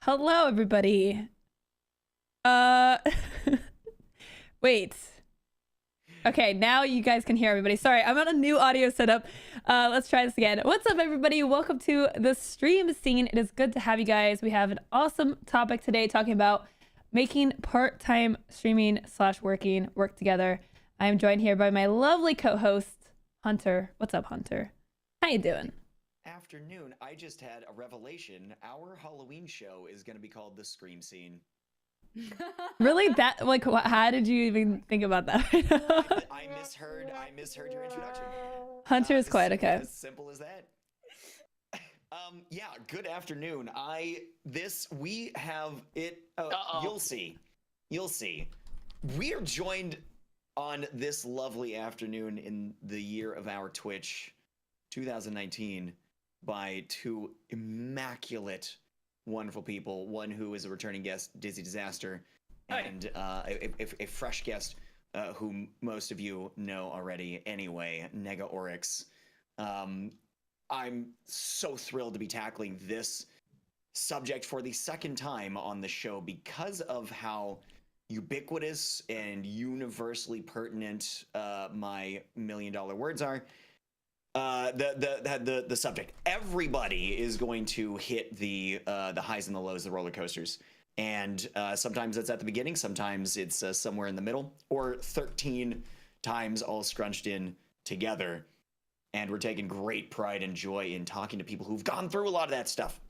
Hello, everybody. Uh, wait. Okay, now you guys can hear everybody. Sorry, I'm on a new audio setup. Let's try this again. What's up, everybody? Welcome to the stream scene. It is good to have you guys. We have an awesome topic today talking about making part-time streaming / working work together. I am joined here by my lovely co-host, Hunter. What's up, Hunter? How you doing? Afternoon, I just had a revelation. Our Halloween show is going to be called The Scream Scene. Really? That, like, how did you even think about that? I misheard your introduction. Hunter is quite okay. As simple as that. Yeah, good afternoon. We have it. You'll see. We are joined on this lovely afternoon in the year of our Twitch 2019 by two immaculate, wonderful people. One who is a returning guest, DizzyDizaster, and a fresh guest whom most of you know already anyway, Negaoryx. I'm so thrilled to be tackling this subject for the second time on the show because of how ubiquitous and universally pertinent my $1 million words are. The subject. Everybody is going to hit the highs and the lows, the roller coasters, and sometimes it's at the beginning, sometimes it's somewhere in the middle, or 13 times all scrunched in together. And we're taking great pride and joy in talking to people who've gone through a lot of that stuff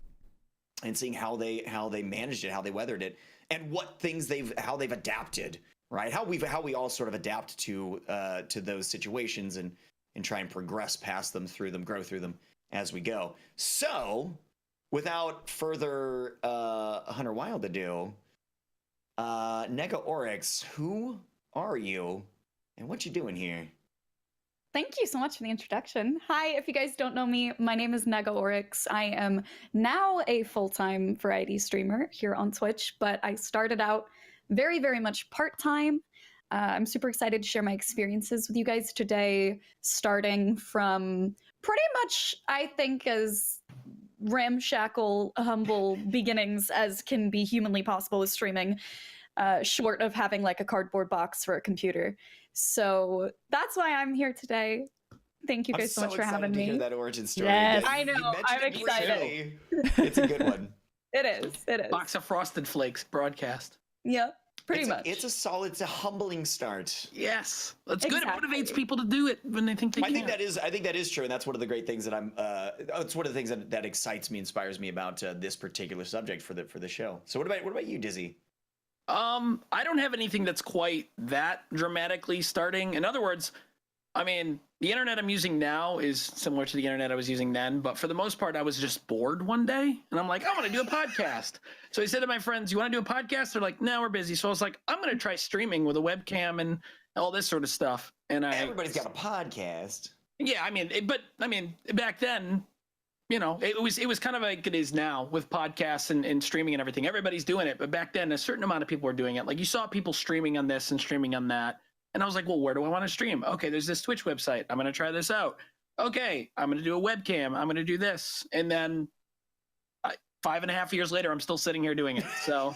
and seeing how they managed it, how they weathered it, and what things how they've adapted, right? How we all sort of adapt to those situations and try and progress past them, through them, grow through them as we go. So, without further Hunter Wild ado, Negaoryx, who are you, and what you doing here? Thank you so much for the introduction. Hi, if you guys don't know me, my name is Negaoryx. I am now a full-time variety streamer here on Twitch, but I started out very, very much part-time. I'm super excited to share my experiences with you guys today, starting from pretty much, I think, as ramshackle, humble beginnings as can be humanly possible with streaming, short of having like a cardboard box for a computer. So that's why I'm here today. Thank you guys so much for having me. To hear that origin story. Yes. I know, I'm excited. It's a good one. It is. Box of Frosted Flakes broadcast. Yep. Pretty much. It's a humbling start. Yes, that's Exactly. good. It motivates people to do it when they think they can. I think that is true, and that's one of the great things that it's one of the things that excites me, inspires me about this particular subject for the show. So what about you, Dizzy? I don't have anything that's quite that dramatically starting. In other words, I mean, the internet I'm using now is similar to the internet I was using then, but for the most part, I was just bored one day, and I'm like, I want to do a podcast. So I said to my friends, "You want to do a podcast?" They're like, "No, we're busy." So I was like, I'm going to try streaming with a webcam and all this sort of stuff. And everybody's got a podcast. Yeah, I mean, back then, you know, it was kind of like it is now with podcasts and streaming and everything. Everybody's doing it, but back then, a certain amount of people were doing it. Like you saw people streaming on this and streaming on that. And I was like, well, where do I want to stream? Okay, there's this Twitch website. I'm going to try this out. Okay, I'm going to do a webcam. I'm going to do this. And then 5.5 years later, I'm still sitting here doing it. So,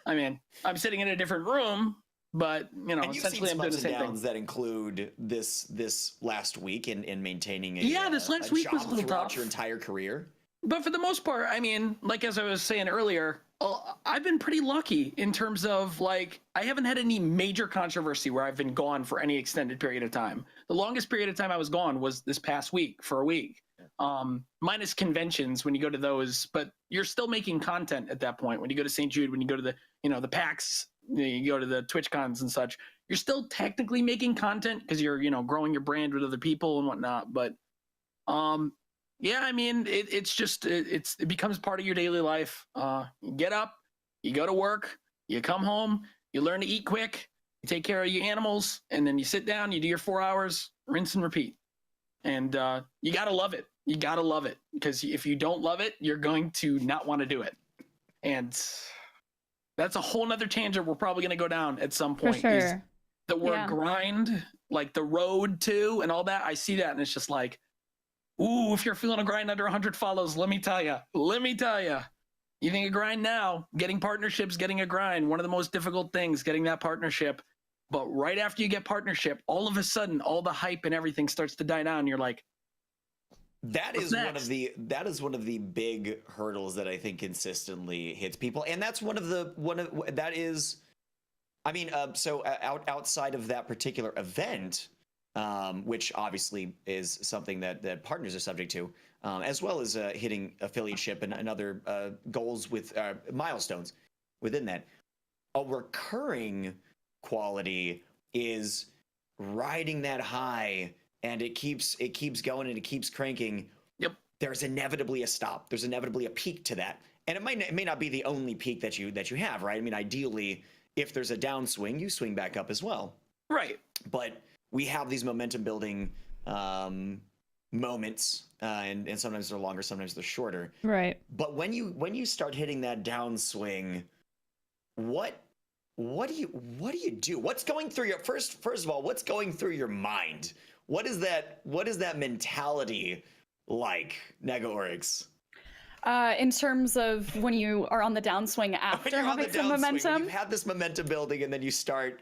I mean, I'm sitting in a different room, but, you know, essentially I'm doing the same thing. That include this last week in maintaining this last week was a little throughout tough. your entire career. But for the most part, I mean, like as I was saying earlier, I've been pretty lucky in terms of like I haven't had any major controversy where I've been gone for any extended period of time. The longest period of time I was gone was this past week for a week, minus conventions when you go to those. But you're still making content at that point. When you go to St. Jude, when you go to the PAX, you go to the Twitch cons and such, you're still technically making content because you're growing your brand with other people and whatnot. But yeah, I mean, it becomes part of your daily life. You get up, you go to work, you come home, you learn to eat quick, you take care of your animals, and then you sit down, you do your 4 hours, rinse and repeat. And you gotta love it. You gotta love it, because if you don't love it, you're going to not want to do it. And that's a whole nother tangent we're probably gonna go down at some point. For sure. Is the word grind, like the road to, and all that. I see that, and it's just like, ooh, if you're feeling a grind under 100 follows, let me tell you. You think a grind now, getting partnerships, getting a grind, one of the most difficult things, getting that partnership. But right after you get partnership, all of a sudden, all the hype and everything starts to die down. You're like, that is one of the big hurdles that I think consistently hits people, and that's outside of that particular event, which obviously is something that partners are subject to, as well as hitting affiliateship and other goals with milestones within that. A recurring quality is riding that high, and it keeps going and it keeps cranking. Yep. There's inevitably a stop. There's inevitably a peak to that, and it may not be the only peak that you have, right? I mean, ideally, if there's a downswing, you swing back up as well. Right. But we have these momentum building moments, and sometimes they're longer, sometimes they're shorter. Right. But when you start hitting that downswing, what do you do? What's going through your first of all, what's going through your mind? What is that mentality like, Negaoryx? In terms of when you are on the downswing after having some momentum, you've had this momentum building, and then you start.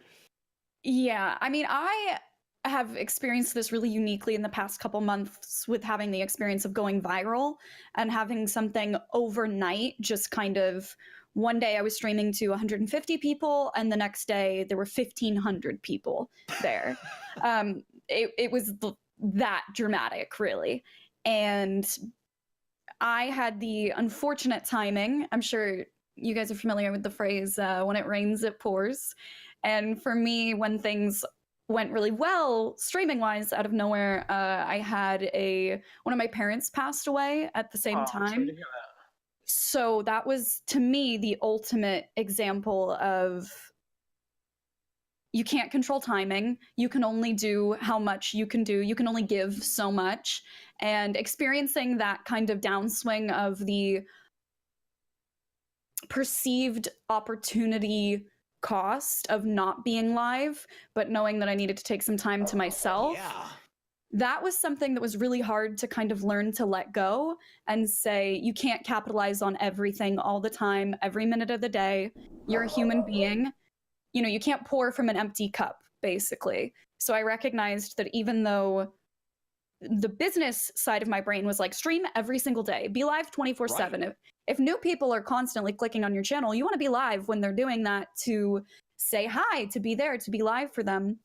Yeah, I mean, I have experienced this really uniquely in the past couple months with having the experience of going viral and having something overnight just kind of. One day I was streaming to 150 people, and the next day there were 1,500 people there. It was that dramatic, really. And I had the unfortunate timing. I'm sure you guys are familiar with the phrase, when it rains, it pours. And for me, when things went really well, streaming-wise, out of nowhere, I had one of my parents passed away at the same time. I'm sorry to hear that. So that was, to me, the ultimate example of you can't control timing. You can only do how much you can do. You can only give so much. And experiencing that kind of downswing of the perceived opportunity cost of not being live, but knowing that I needed to take some time to myself. Yeah. That was something that was really hard to kind of learn to let go and say, you can't capitalize on everything all the time, every minute of the day. You're a human being. You know, you can't pour from an empty cup, basically. So I recognized that even though the business side of my brain was like, stream every single day, be live 24/7. Right. If new people are constantly clicking on your channel, you want to be live when they're doing that, to say hi, to be there, to be live for them.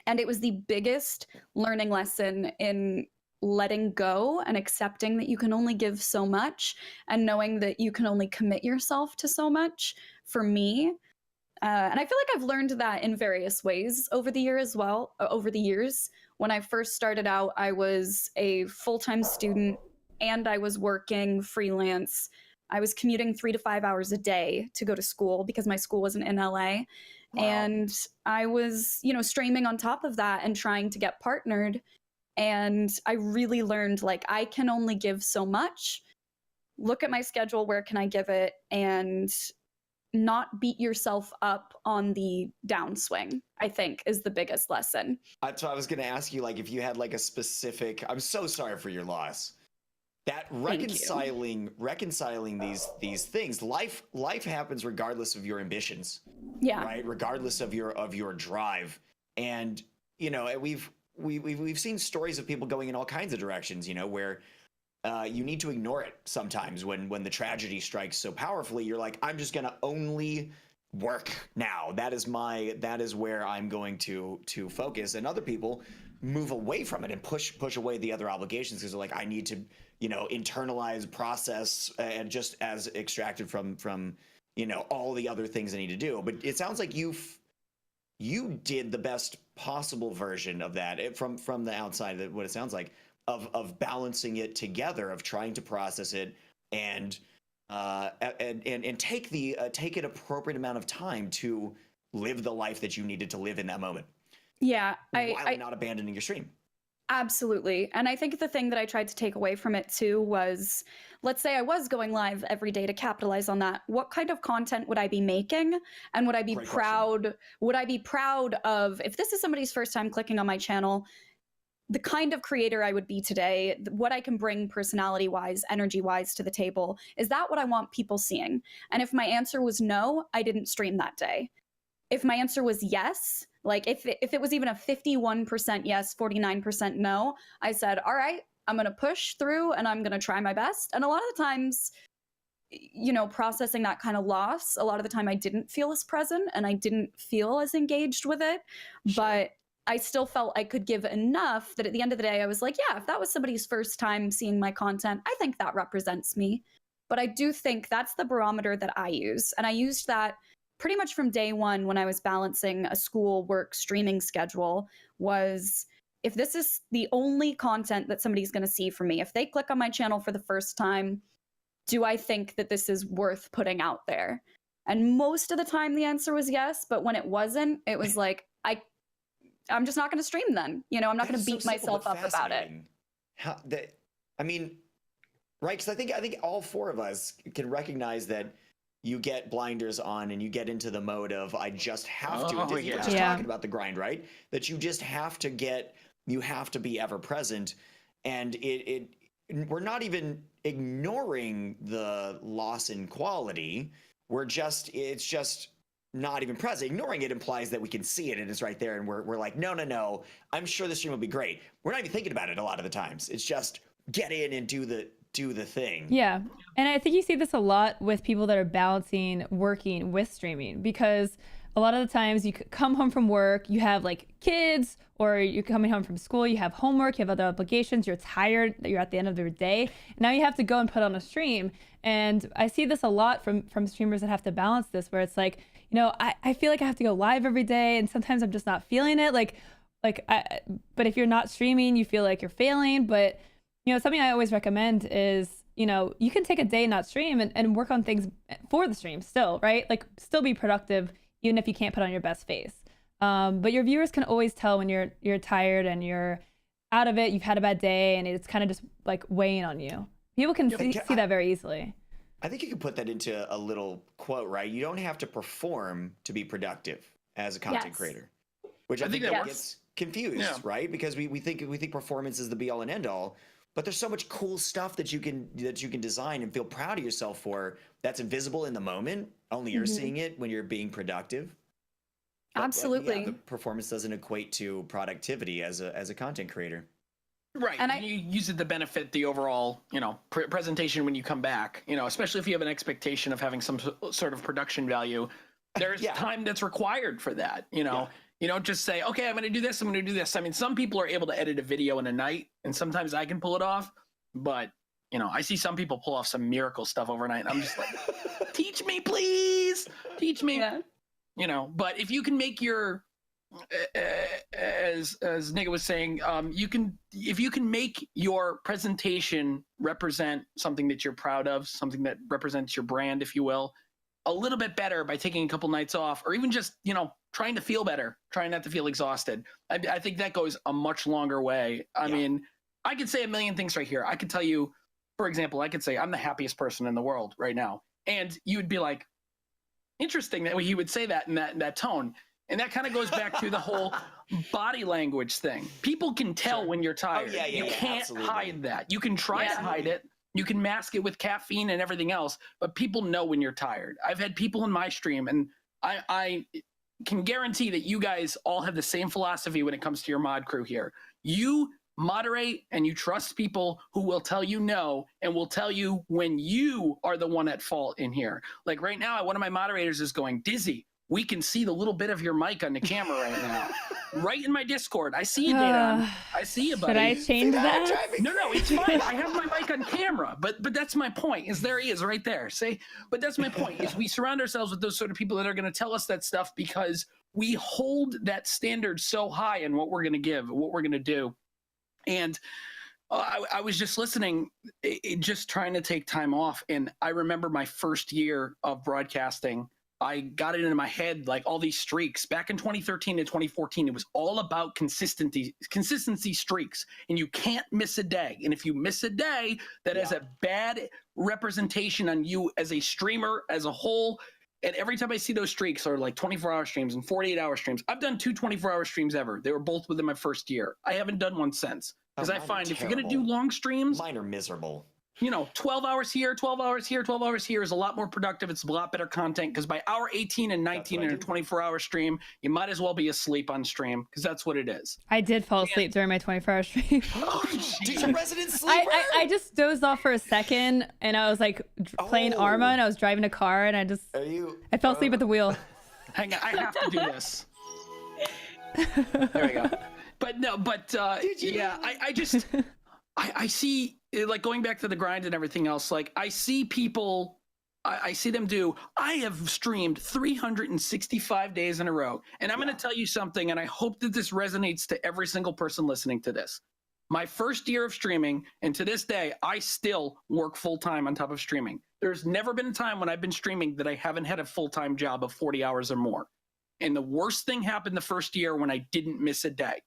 And it was the biggest learning lesson in letting go and accepting that you can only give so much, and knowing that you can only commit yourself to so much, for me. And I feel like I've learned that in various ways over the year as well. Over the years, when I first started out, I was a full-time student and I was working freelance. I was commuting 3 to 5 hours a day to go to school because my school wasn't in LA. Wow. And I was, streaming on top of that and trying to get partnered. And I really learned, like, I can only give so much. Look at my schedule, where can I give it? And not beat yourself up on the downswing, I think, is the biggest lesson. So I was going to ask you, like, if you had like a specific, I'm so sorry for your loss. That reconciling these things, life happens regardless of your ambitions. Yeah. Right. Regardless of your drive. And, we've seen stories of people going in all kinds of directions, where you need to ignore it sometimes when the tragedy strikes so powerfully. You're like, I'm just going to only work now. That is where I'm going to focus. And other people move away from it and push away the other obligations because they're like, I need to, internalize, process, and just as extracted from all the other things I need to do. But it sounds like you did the best possible version of that from the outside. What it sounds like of balancing it together, of trying to process it and take an appropriate amount of time to live the life that you needed to live in that moment. Yeah, while not abandoning your stream. Absolutely. And I think the thing that I tried to take away from it too was, let's say I was going live every day to capitalize on that. What kind of content would I be making? And would I be proud of, if this is somebody's first time clicking on my channel, the kind of creator I would be today, what I can bring personality-wise, energy-wise to the table, is that what I want people seeing? And if my answer was no, I didn't stream that day. If my answer was yes, like if it was even a 51% yes, 49% no, I said, all right, I'm going to push through and I'm going to try my best. And a lot of the times, you know, processing that kind of loss, a lot of the time I didn't feel as present and I didn't feel as engaged with it. Sure. But I still felt I could give enough that at the end of the day, I was like, yeah, if that was somebody's first time seeing my content, I think that represents me. But I do think that's the barometer that I use. And I used that pretty much from day one when I was balancing a school, work, streaming schedule, was if this is the only content that somebody's going to see from me, if they click on my channel for the first time, do I think that this is worth putting out there? And most of the time the answer was yes, but when it wasn't, it was like, I'm just not going to stream then. You know, I'm not going to beat myself up about it. I mean, right? Because I think all four of us can recognize that you get blinders on and you get into the mode of I just have to. We're just talking about the grind, right? That you just have to you have to be ever present, and we're not even ignoring the loss in quality. It's just not even present. Ignoring it implies that we can see it and it's right there, and we're like, no, I'm sure the stream will be great. We're not even thinking about it a lot of the times. It's just get in and do the thing. Yeah. And I think you see this a lot with people that are balancing working with streaming, because a lot of the times you come home from work, you have like kids, or you're coming home from school, you have homework, you have other obligations, you're tired, you're at the end of your day. And now you have to go and put on a stream. And I see this a lot from streamers that have to balance this, where it's like, you know, I feel like I have to go live every day, and sometimes I'm just not feeling it. But if you're not streaming, you feel like you're failing. But, you know, something I always recommend is, you know, you can take a day not stream and work on things for the stream still, right? Like still be productive, even if you can't put on your best face. But your viewers can always tell when you're tired and you're out of it, you've had a bad day, and it's kind of just like weighing on you. People can see that very easily. I think you could put that into a little quote, right? You don't have to perform to be productive as a content creator, which I think that gets confused, right? Because we think performance is the be all and end all, but there's so much cool stuff that you can design and feel proud of yourself for that's invisible in the moment. Only you're seeing it when you're being productive. Absolutely. The performance doesn't equate to productivity as a content creator. Right, and you use it to benefit the overall, you know, presentation when you come back. You know, especially if you have an expectation of having some sort of production value, there's time that's required for that. You know, you don't just say, okay, I'm going to do this, I'm going to do this. I mean, some people are able to edit a video in a night, and sometimes I can pull it off. But you know, I see some people pull off some miracle stuff overnight. I'm just like, teach me, please, teach me. Yeah. You know, but if you can make your as Nigga was saying, if you can make your presentation represent something that you're proud of, something that represents your brand, if you will, a little bit better by taking a couple nights off, or even just, you know, trying to feel better, trying not to feel exhausted. I think that goes a much longer way. I mean, I could say a million things right here. I could tell you, for example, I could say I'm the happiest person in the world right now, and you would be like, interesting that he would say that in that tone. And that kind of goes back to the whole body language thing. People can tell when you're tired. You can't hide that. You can try to hide it. You can mask it with caffeine and everything else, but people know when you're tired. I've had people in my stream, and I can guarantee that you guys all have the same philosophy when it comes to your mod crew here. You moderate and you trust people who will tell you no, and will tell you when you are the one at fault in here. Like right now, one of my moderators is going, Dizzy, we can see the little bit of your mic on the camera right now. Right in my Discord. I see you, Data. I see you, buddy. Should I change that? No, it's fine. I have my mic on camera. But that's my point, is there he is right there. But that's my point, is we surround ourselves with those sort of people that are going to tell us that stuff because we hold that standard so high in what we're going to give, what we're going to do. And I was just listening, just trying to take time off. And I remember my first year of broadcasting, I got it into my head, like all these streaks. Back in 2013 and 2014, it was all about consistency streaks. And you can't miss a day. And if you miss a day, that has a bad representation on you as a streamer as a whole. And every time I see those streaks are like 24-hour streams and 48-hour streams. I've done 2 24-hour streams ever. They were both within my first year. I haven't done one since. Because I find if you're going to do long streams, mine are miserable. 12 hours here, 12 hours here, 12 hours here is a lot more productive. It's a lot better content because by hour 18 and 19 in a 24-hour stream, you might as well be asleep on stream because that's what it is. I did fall asleep during my 24-hour stream. Dude, you're resident sleeper? I just dozed off for a second and I was like playing Arma and I was driving a car and I fell asleep at the wheel. Hang on, I have to do this. There we go. I see, like, going back to the grind and everything else, like, I see people, I see them I have streamed 365 days in a row. And I'm going to tell you something, and I hope that this resonates to every single person listening to this. My first year of streaming, and to this day, I still work full-time on top of streaming. There's never been a time when I've been streaming that I haven't had a full-time job of 40 hours or more. And the worst thing happened the first year when I didn't miss a day.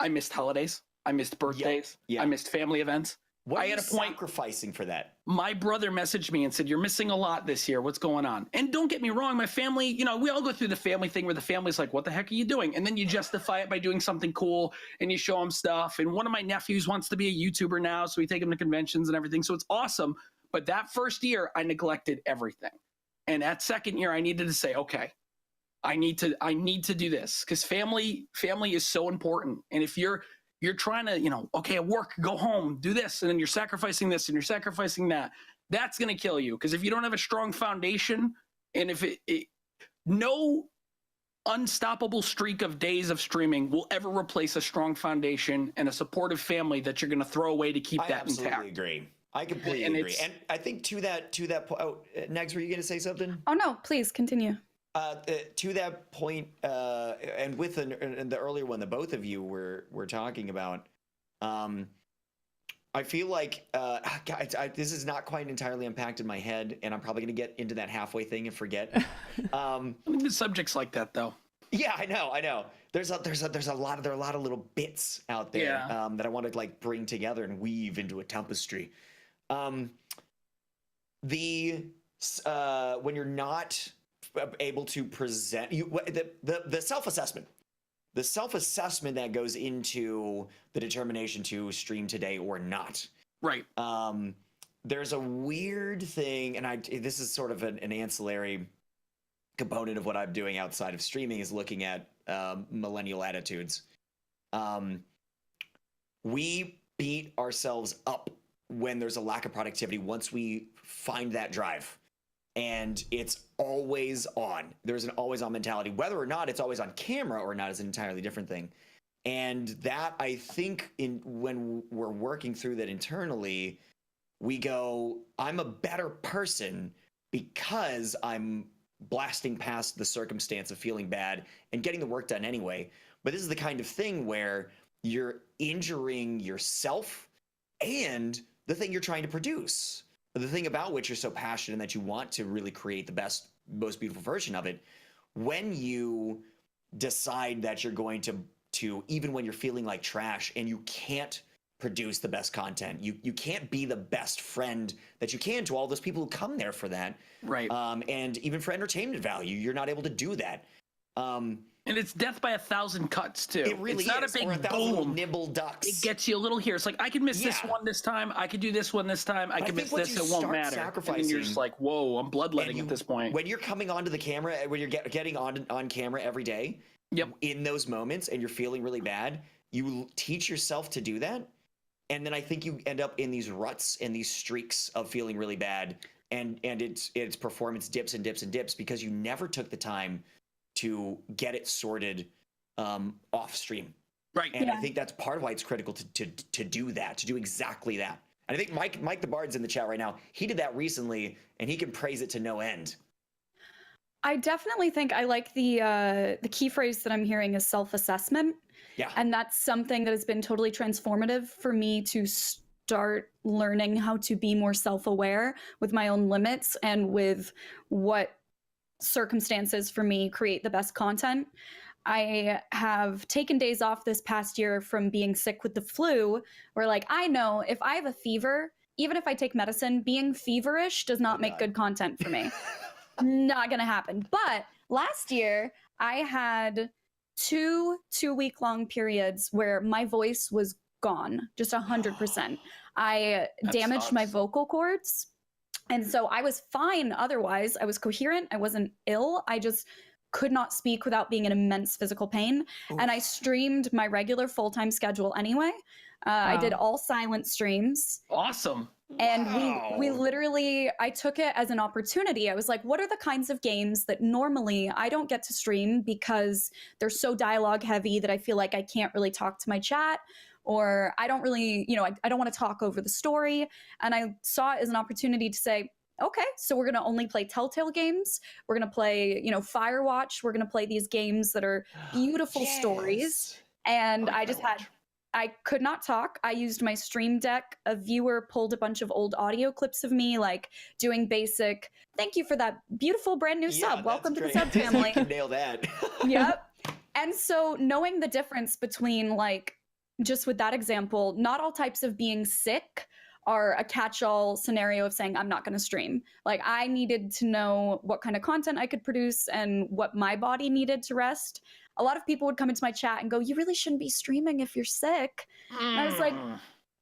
I missed holidays. I missed birthdays. Yeah. I missed family events. What are you sacrificing for that? My brother messaged me and said, "You're missing a lot this year. What's going on?" And don't get me wrong, my family, we all go through the family thing where the family's like, "What the heck are you doing?" And then you justify it by doing something cool and you show them stuff. And one of my nephews wants to be a YouTuber now, so we take him to conventions and everything. So it's awesome. But that first year, I neglected everything. And that second year, I needed to say, okay, I need to do this because family is so important. And if you're trying to, okay, at work, go home, do this, and then you're sacrificing this and you're sacrificing that, that's going to kill you. Because if you don't have a strong foundation, and if no unstoppable streak of days of streaming will ever replace a strong foundation and a supportive family that you're going to throw away to keep that intact. I absolutely agree. I completely agree. And I think to that point, Negs, were you going to say something? Oh, no, please continue. To that point, and with the earlier one that both of you were talking about, I feel like this is not quite entirely unpacked in my head, and I'm probably going to get into that halfway thing and forget. The subject's like that, though. Yeah, I know. There are a lot of little bits out there that I want to like bring together and weave into a tapestry. When you're not able to present the self-assessment that goes into the determination to stream today or not, right? There's a weird thing, and this is sort of an ancillary component of what I'm doing outside of streaming, is looking at millennial attitudes. We beat ourselves up when there's a lack of productivity once we find that drive. And it's always on. There's an always on mentality. Whether or not it's always on camera or not is an entirely different thing. And that, I think, when we're working through that internally, we go, I'm a better person because I'm blasting past the circumstance of feeling bad and getting the work done anyway. But this is the kind of thing where you're injuring yourself and the thing you're trying to produce. The thing about which you're so passionate and that you want to really create the best, most beautiful version of it. When you decide that you're going to even when you're feeling like trash and you can't produce the best content, you can't be the best friend that you can to all those people who come there for that, right? And even for entertainment value, you're not able to do that. And it's death by 1,000 cuts too. It really it's not is. a big or 1,000 boom. nibble ducks. It gets you a little here. It's like, I can miss this one this time. I could do this one this time. I can miss this. It won't matter. And then you're just like, whoa, I'm bloodletting at this point. When you're coming onto the camera, when you're getting on camera every day, in those moments, and you're feeling really bad, you teach yourself to do that. And then I think you end up in these ruts and these streaks of feeling really bad. And its performance dips and dips and dips because you never took the time to get it sorted off stream. Right. And I think that's part of why it's critical to do that, to do exactly that. And I think Mike the Bard's in the chat right now. He did that recently and he can praise it to no end. I definitely think I like the key phrase that I'm hearing is self-assessment. Yeah. And that's something that has been totally transformative for me to start learning how to be more self-aware with my own limits and with what circumstances for me create the best content. I have taken days off this past year from being sick with the flu, where like, I know if I have a fever, even if I take medicine, being feverish does not make good content for me. Not gonna happen. But last year, I had two-week-long periods where my voice was gone, just 100%. I damaged my vocal cords. And so I was fine otherwise. I was coherent. I wasn't ill. I just could not speak without being in immense physical pain. Oof. And I streamed my regular full-time schedule anyway. I did all silent streams. Awesome. And we literally, I took it as an opportunity. I was like, what are the kinds of games that normally I don't get to stream because they're so dialogue heavy that I feel like I can't really talk to my chat, or I don't really, I don't want to talk over the story. And I saw it as an opportunity to say, okay, so we're going to only play Telltale games. We're going to play, Firewatch. We're going to play these games that are beautiful stories. And I could not talk. I used my Stream Deck. A viewer pulled a bunch of old audio clips of me, like doing basic, thank you for that beautiful brand new sub. Welcome to the sub family. Nail that. Yep. And so knowing the difference between, like, just with that example, not all types of being sick are a catch-all scenario of saying, I'm not going to stream. Like, I needed to know what kind of content I could produce and what my body needed to rest. A lot of people would come into my chat and go, you really shouldn't be streaming if you're sick. And I was like,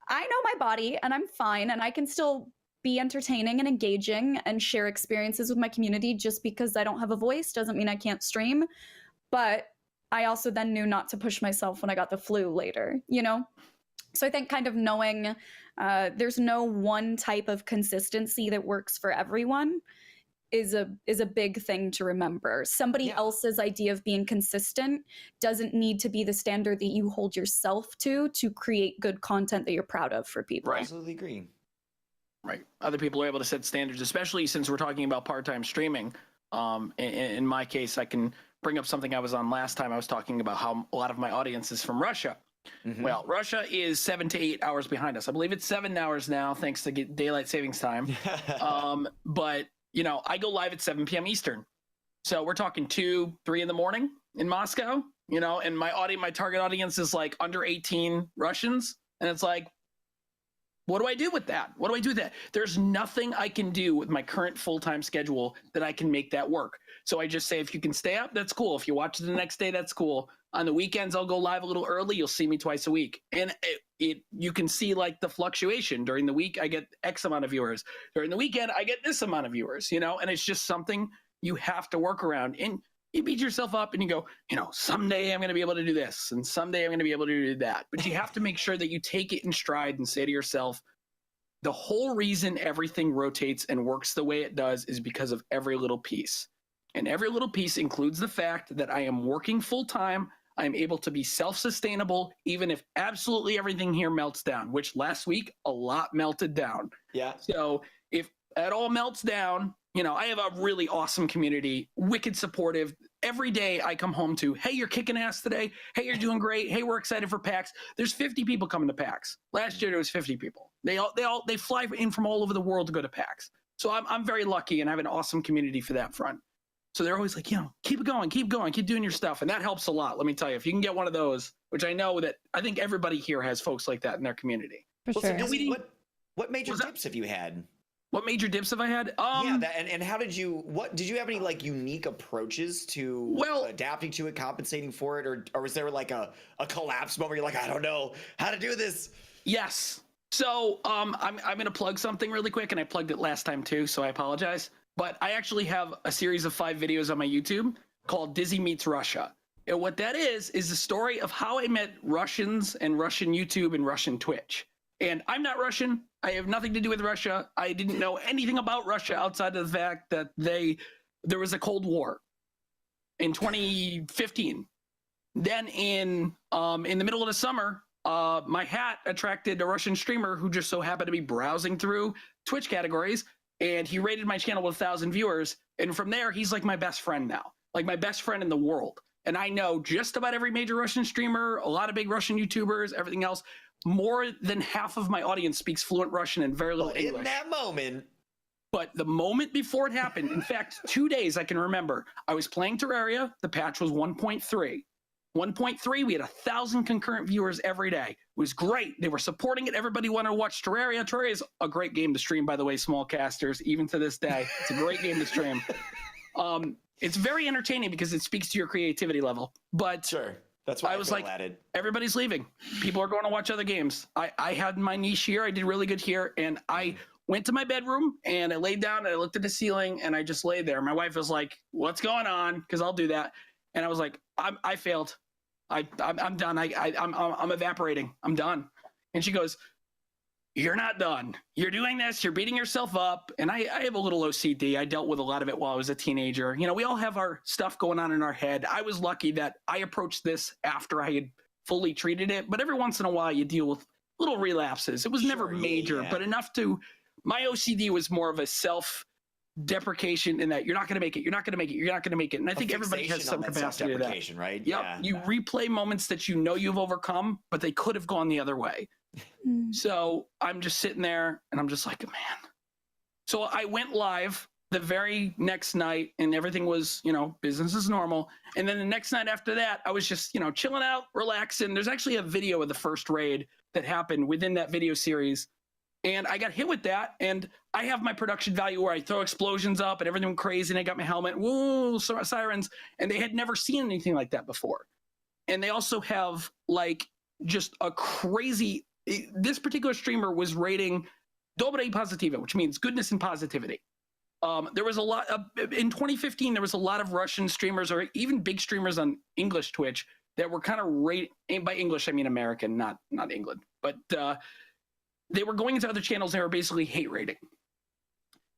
I know my body and I'm fine, and I can still be entertaining and engaging and share experiences with my community. Just because I don't have a voice doesn't mean I can't stream. But I also then knew not to push myself when I got the flu later, So I think kind of knowing there's no one type of consistency that works for everyone is a big thing to remember. Somebody else's idea of being consistent doesn't need to be the standard that you hold yourself to create good content that you're proud of for people. Right. Absolutely agree. Right. Other people are able to set standards, especially since we're talking about part-time streaming. In my case, I can bring up something I was on last time. I was talking about how a lot of my audience is from Russia. Mm-hmm. Well, Russia is 7 to 8 hours behind us. I believe it's 7 hours now, thanks to daylight savings time. But I go live at 7 p.m. Eastern. So we're talking 2, 3 in the morning in Moscow, and my target audience is like under 18 Russians. And it's like, what do I do with that? What do I do with that? There's nothing I can do with my current full-time schedule that I can make that work. So I just say, if you can stay up, that's cool. If you watch it the next day, that's cool. On the weekends, I'll go live a little early. You'll see me twice a week. And you can see like the fluctuation. During the week, I get X amount of viewers. During the weekend, I get this amount of viewers, and it's just something you have to work around. And you beat yourself up and you go, someday I'm going to be able to do this. And someday I'm going to be able to do that. But you have to make sure that you take it in stride and say to yourself, the whole reason everything rotates and works the way it does is because of every little piece. And every little piece includes the fact that I am working full time. I'm able to be self-sustainable, even if absolutely everything here melts down, which last week, a lot melted down. Yeah. So if it all melts down, I have a really awesome community, wicked supportive. Every day I come home to, hey, you're kicking ass today. Hey, you're doing great. Hey, we're excited for PAX. There's 50 people coming to PAX. Last year there was 50 people. They fly in from all over the world to go to PAX. So I'm very lucky and I have an awesome community for that front. So they're always like, keep it going, keep doing your stuff. And that helps a lot. Let me tell you, if you can get one of those, which I know that I think everybody here has folks like that in their community. For sure. So what major dips have you had? What major dips have I had? And how did you have any like unique approaches to adapting to it, compensating for it, or was there like a collapse moment where you're like, I don't know how to do this? Yes. So I'm going to plug something really quick, and I plugged it last time too, so I apologize. But I actually have a series of 5 videos on my YouTube called Dizzy Meets Russia. And what that is the story of how I met Russians and Russian YouTube and Russian Twitch. And I'm not Russian. I have nothing to do with Russia. I didn't know anything about Russia outside of the fact that there was a Cold War in 2015. Then in the middle of the summer, my hat attracted a Russian streamer who just so happened to be browsing through Twitch categories. And he rated my channel with 1,000 viewers. And from there, he's like my best friend now, like my best friend in the world. And I know just about every major Russian streamer, a lot of big Russian YouTubers, everything else. More than half of my audience speaks fluent Russian and very little English. In that moment. But the moment before it happened, in fact, 2 days I can remember, I was playing Terraria. The patch was 1.3. 1.3, we had 1,000 concurrent viewers every day. It was great. They were supporting it. Everybody wanted to watch Terraria. Terraria is a great game to stream, by the way, small casters, even to this day. It's a great game to stream. It's very entertaining because it speaks to your creativity level. But sure, that's why I was like, everybody's leaving. People are going to watch other games. I had my niche here. I did really good here. And I went to my bedroom and I laid down and I looked at the ceiling and I just laid there. My wife was like, what's going on? Because I'll do that. And I was like, I failed. I'm done. I'm evaporating. I'm done. And she goes, you're not done. You're doing this. You're beating yourself up. And I have a little OCD. I dealt with a lot of it while I was a teenager. You know, we all have our stuff going on in our head. I was lucky that I approached this after I had fully treated it. But every once in a while, you deal with little relapses. It was never major, but enough to. My OCD was more of a self-deprecation in that you're not going to make it. You're not going to make it. You're not going to make it. And I think everybody has some capacity to that. Right? Yep. Yeah. You replay moments that you know you've overcome, but they could have gone the other way. So I'm just sitting there and I'm just like, man. So I went live the very next night and everything was, you know, business as normal. And then the next night after that, I was just, you know, chilling out, relaxing. There's actually a video of the first raid that happened within that video series. And I got hit with that, and I have my production value where I throw explosions up and everything went crazy, and I got my helmet, whoa, sirens, and they had never seen anything like that before. And they also have, like, just a crazy, this particular streamer was rating Dobre Positiva, which means goodness and positivity. There was a lot of, in 2015, there was a lot of Russian streamers or even big streamers on English Twitch that were kind of rated, by English, I mean American, not England, but they were going into other channels and they were basically hate rating.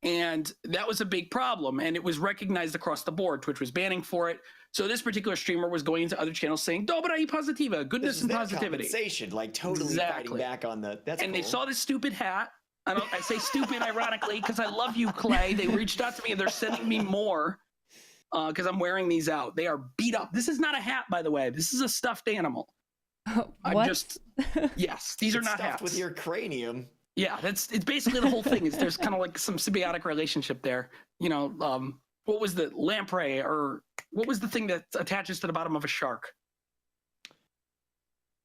And that was a big problem. And it was recognized across the board. Twitch was banning for it. So this particular streamer was going into other channels saying, Dobra positiva, goodness and positivity. Like totally fighting back on the, that's and cool. They saw this stupid hat. I say stupid ironically because I love you, Clay. They reached out to me and they're sending me more because I'm wearing these out. They are beat up. This is not a hat, by the way. This is a stuffed animal. What? Yes, these are not hats. With your cranium. Yeah, it's basically the whole thing. Is there's kind of like some symbiotic relationship there. You know, what was the lamprey or what was the thing that attaches to the bottom of a shark?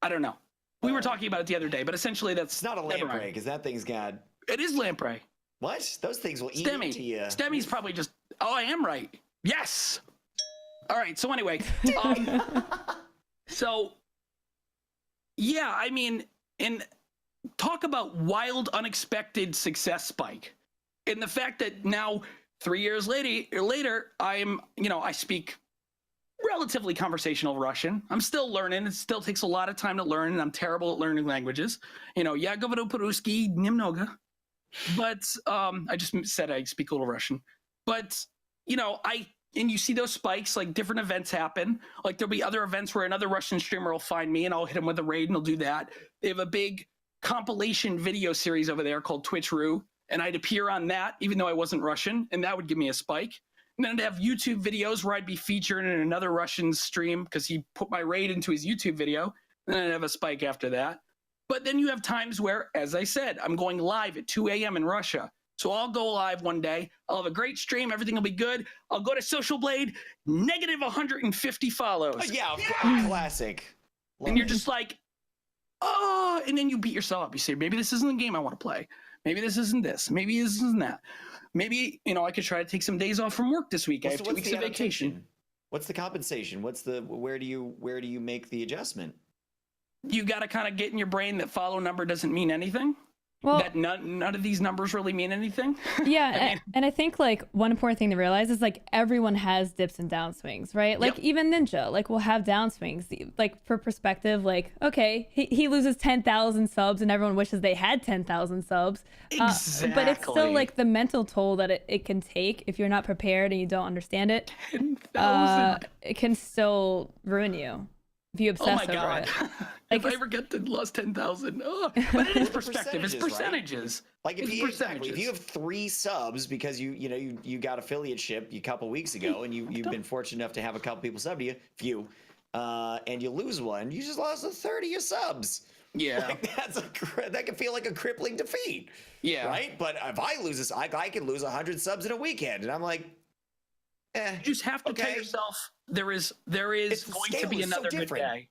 I don't know. We were talking about it the other day, but essentially that's it's not a lamprey because that thing's got. It is lamprey. What? Those things will eat into you. Stemmy's probably just. Oh, I am right. Yes. All right. So anyway, so. Yeah, I mean, and talk about wild, unexpected success spike. And the fact that now, 3 years later, I'm, you know, I speak relatively conversational Russian. I'm still learning. It still takes a lot of time to learn, and I'm terrible at learning languages. You know, я говорю по-русски немного. But I just said I speak a little Russian. But, you know, and you see those spikes, like different events happen. Like there'll be other events where another Russian streamer will find me and I'll hit him with a raid and he'll do that. They have a big compilation video series over there called Twitch.ru. And I'd appear on that even though I wasn't Russian. And that would give me a spike. And then I'd have YouTube videos where I'd be featured in another Russian stream because he put my raid into his YouTube video. And then I'd have a spike after that. But then you have times where, as I said, I'm going live at 2 a.m. in Russia. So I'll go live one day. I'll have a great stream. Everything will be good. I'll go to Social Blade, negative 150 follows. Oh, yeah, classic. And you're just like, oh, and then you beat yourself up. You say, maybe this isn't the game I want to play. Maybe this isn't this. Maybe this isn't that. Maybe, you know, I could try to take some days off from work this week. I have 2 weeks of vacation. What's the compensation? Where do you make the adjustment? You got to kind of get in your brain that follow number doesn't mean anything. Well, that none of these numbers really mean anything. Yeah, and I think like one important thing to realize is like everyone has dips and downswings, right? Like even Ninja, like will have downswings. Like for perspective, like okay, he loses 10,000 subs, and everyone wishes they had 10,000 subs. Exactly. But it's still like the mental toll that it can take if you're not prepared and you don't understand it. 10,000. It can still ruin you if you obsess over it. Like, if I ever get to lost 10,000, but it is perspective. It's percentages. Right? Like if you have 3 subs because you got affiliateship a couple weeks ago and you've been fortunate enough to have a couple people sub to you, and you lose one, you just lost a third of your subs. Yeah, like that can feel like a crippling defeat. Yeah, right. But if I lose this, I can lose 100 subs in a weekend, and I'm like, You just have to tell yourself there is going to be another good day.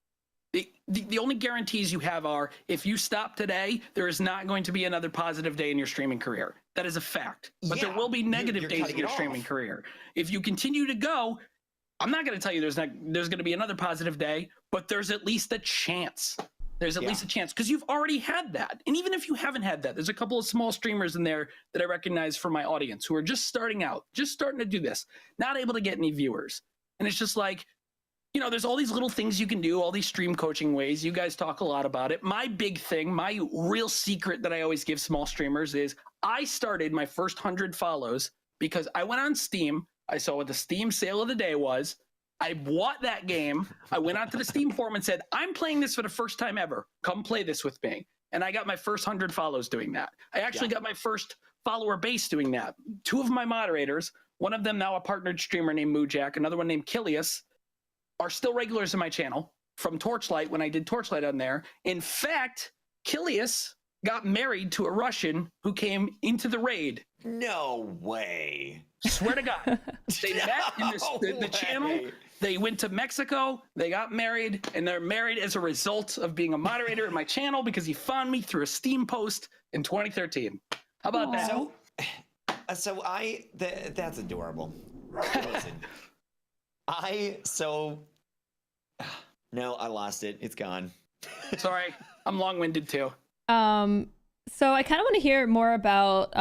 The only guarantees you have are if you stop today, there is not going to be another positive day in your streaming career. That is a fact. But there will be negative days in your streaming career. If you continue to go, I'm not going to tell you there's going to be another positive day, but there's at least a chance. There's at least a chance because you've already had that. And even if you haven't had that, there's a couple of small streamers in there that I recognize from my audience who are just starting out, just starting to do this, not able to get any viewers. And it's just like, you know, there's all these little things you can do, all these stream coaching ways. You guys talk a lot about it. My big thing, my real secret that I always give small streamers is I started my first 100 follows because I went on Steam. I saw what the Steam sale of the day was. I bought that game. I went onto the Steam forum and said, I'm playing this for the first time ever. Come play this with me. And I got my first 100 follows doing that. I actually got my first follower base doing that. 2 of my moderators, one of them now a partnered streamer named Moojack, another one named Kilius, are still regulars in my channel from Torchlight when I did Torchlight on there. In fact, Kilius got married to a Russian who came into the raid. No way. Swear to God. They met in the channel. They went to Mexico. They got married, and they're married as a result of being a moderator in my channel because he found me through a Steam post in 2013. How about that? So that's adorable. Listen. No, I lost it. It's gone. Sorry, I'm long-winded too. So I kind of want to hear more about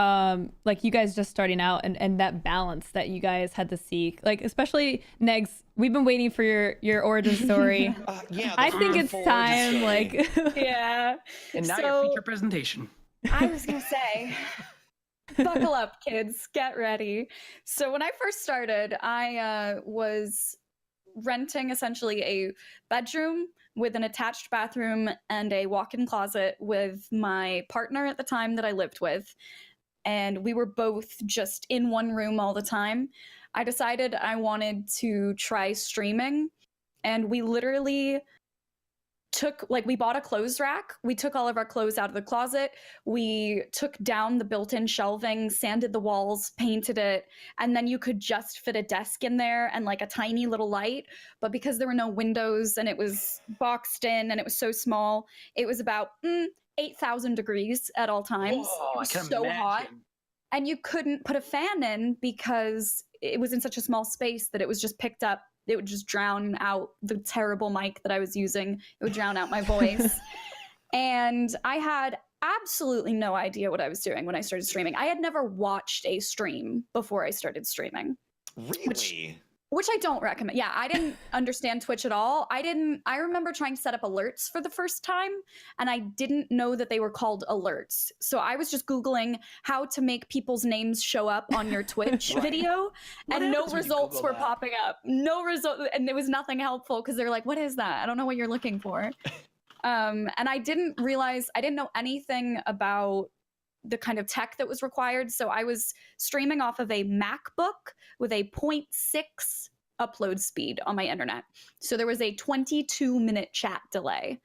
like you guys just starting out and that balance that you guys had to seek. Like especially Negs, we've been waiting for your origin story. I think it's time. Like And now your feature presentation. I was gonna say, buckle up, kids. Get ready. So when I first started, I was renting essentially a bedroom with an attached bathroom and a walk-in closet with my partner at the time that I lived with. And we were both just in one room all the time. I decided I wanted to try streaming, and we literally we bought a clothes rack. We took all of our clothes out of the closet. We took down the built-in shelving, sanded the walls, painted it, and then you could just fit a desk in there and like a tiny little light. But because there were no windows and it was boxed in and it was so small, it was about 8,000 degrees at all times. Whoa, it was so hot. And you couldn't put a fan in because it was in such a small space that it was just picked up. It would just drown out the terrible mic that I was using. It would drown out my voice. And I had absolutely no idea what I was doing when I started streaming. I had never watched a stream before I started streaming. Really? Which I don't recommend. Yeah, I didn't understand Twitch at all. I remember trying to set up alerts for the first time, and I didn't know that they were called alerts. So I was just Googling how to make people's names show up on your Twitch video, and no results were popping up. No result, and there was nothing helpful because they're like, what is that? I don't know what you're looking for. And I didn't know anything about the kind of tech that was required. So I was streaming off of a MacBook with a 0.6 upload speed on my internet. So there was a 22-minute chat delay.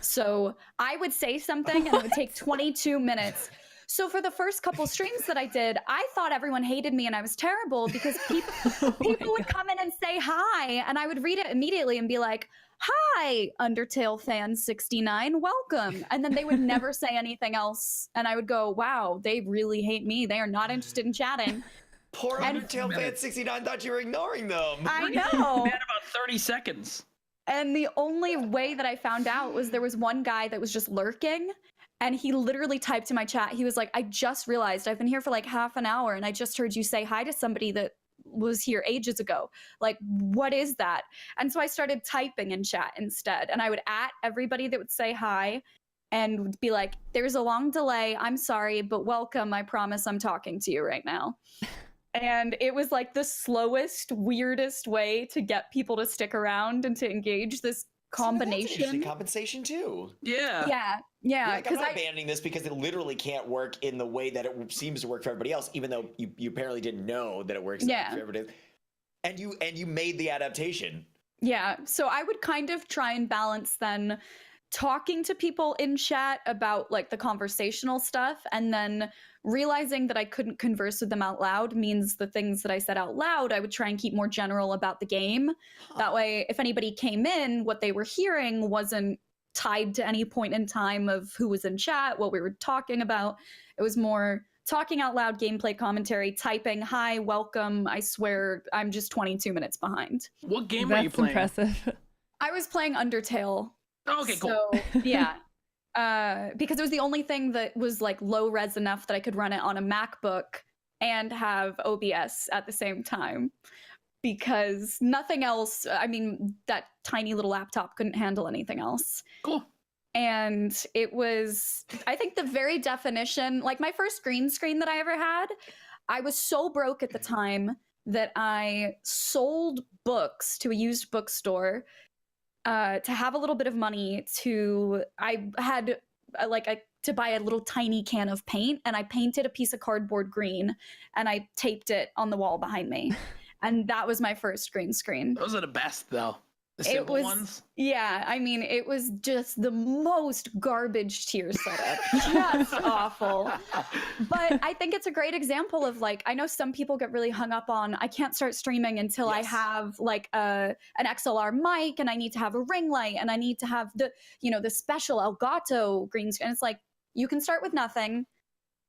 So I would say something and it would take 22 minutes. So for the first couple streams that I did, I thought everyone hated me and I was terrible because people would come in and say hi, and I would read it immediately and be like, hi, Undertale fan 69, welcome. And then they would never say anything else. And I would go, wow, they really hate me. They are not interested in chatting. Poor Undertale fan 69 thought you were ignoring them. I know. Man, about 30 seconds. And the only way that I found out was there was one guy that was just lurking, and he literally typed in my chat. He was like, I just realized I've been here for like half an hour and I just heard you say hi to somebody that was here ages ago. Like, what is that? And so I started typing in chat instead, and I would at everybody that would say hi and be like, there's a long delay, I'm sorry, but welcome, I promise I'm talking to you right now. And it was like the slowest, weirdest way to get people to stick around and to engage this combination. So compensation too. Yeah. Like, I'm not abandoning this because it literally can't work in the way that it seems to work for everybody else, even though you apparently didn't know that it works for everybody else. And you made the adaptation. Yeah. So I would kind of try and balance then talking to people in chat about like the conversational stuff, and then realizing that I couldn't converse with them out loud means the things that I said out loud, I would try and keep more general about the game. That way, if anybody came in, what they were hearing wasn't tied to any point in time of who was in chat, what we were talking about. It was more talking out loud gameplay commentary, typing, hi, welcome, I swear I'm just 22 minutes behind. What game were you That's playing? impressive. I was playing Undertale. Okay, cool. So, yeah. Because it was the only thing that was like low res enough that I could run it on a MacBook and have OBS at the same time. Because nothing else, I mean, that tiny little laptop couldn't handle anything else. Cool. And it was, I think, the very definition, like my first green screen that I ever had, I was so broke at the time that I sold books to a used bookstore to have a little bit of money I had to buy a little tiny can of paint, and I painted a piece of cardboard green and I taped it on the wall behind me. And that was my first green screen. Those are the best, though. The simple ones. Yeah, I mean, it was just the most garbage tier setup. Just awful. But I think it's a great example of, like, I know some people get really hung up on, I can't start streaming until I have like an XLR mic, and I need to have a ring light, and I need to have the special Elgato green screen. And it's like, you can start with nothing.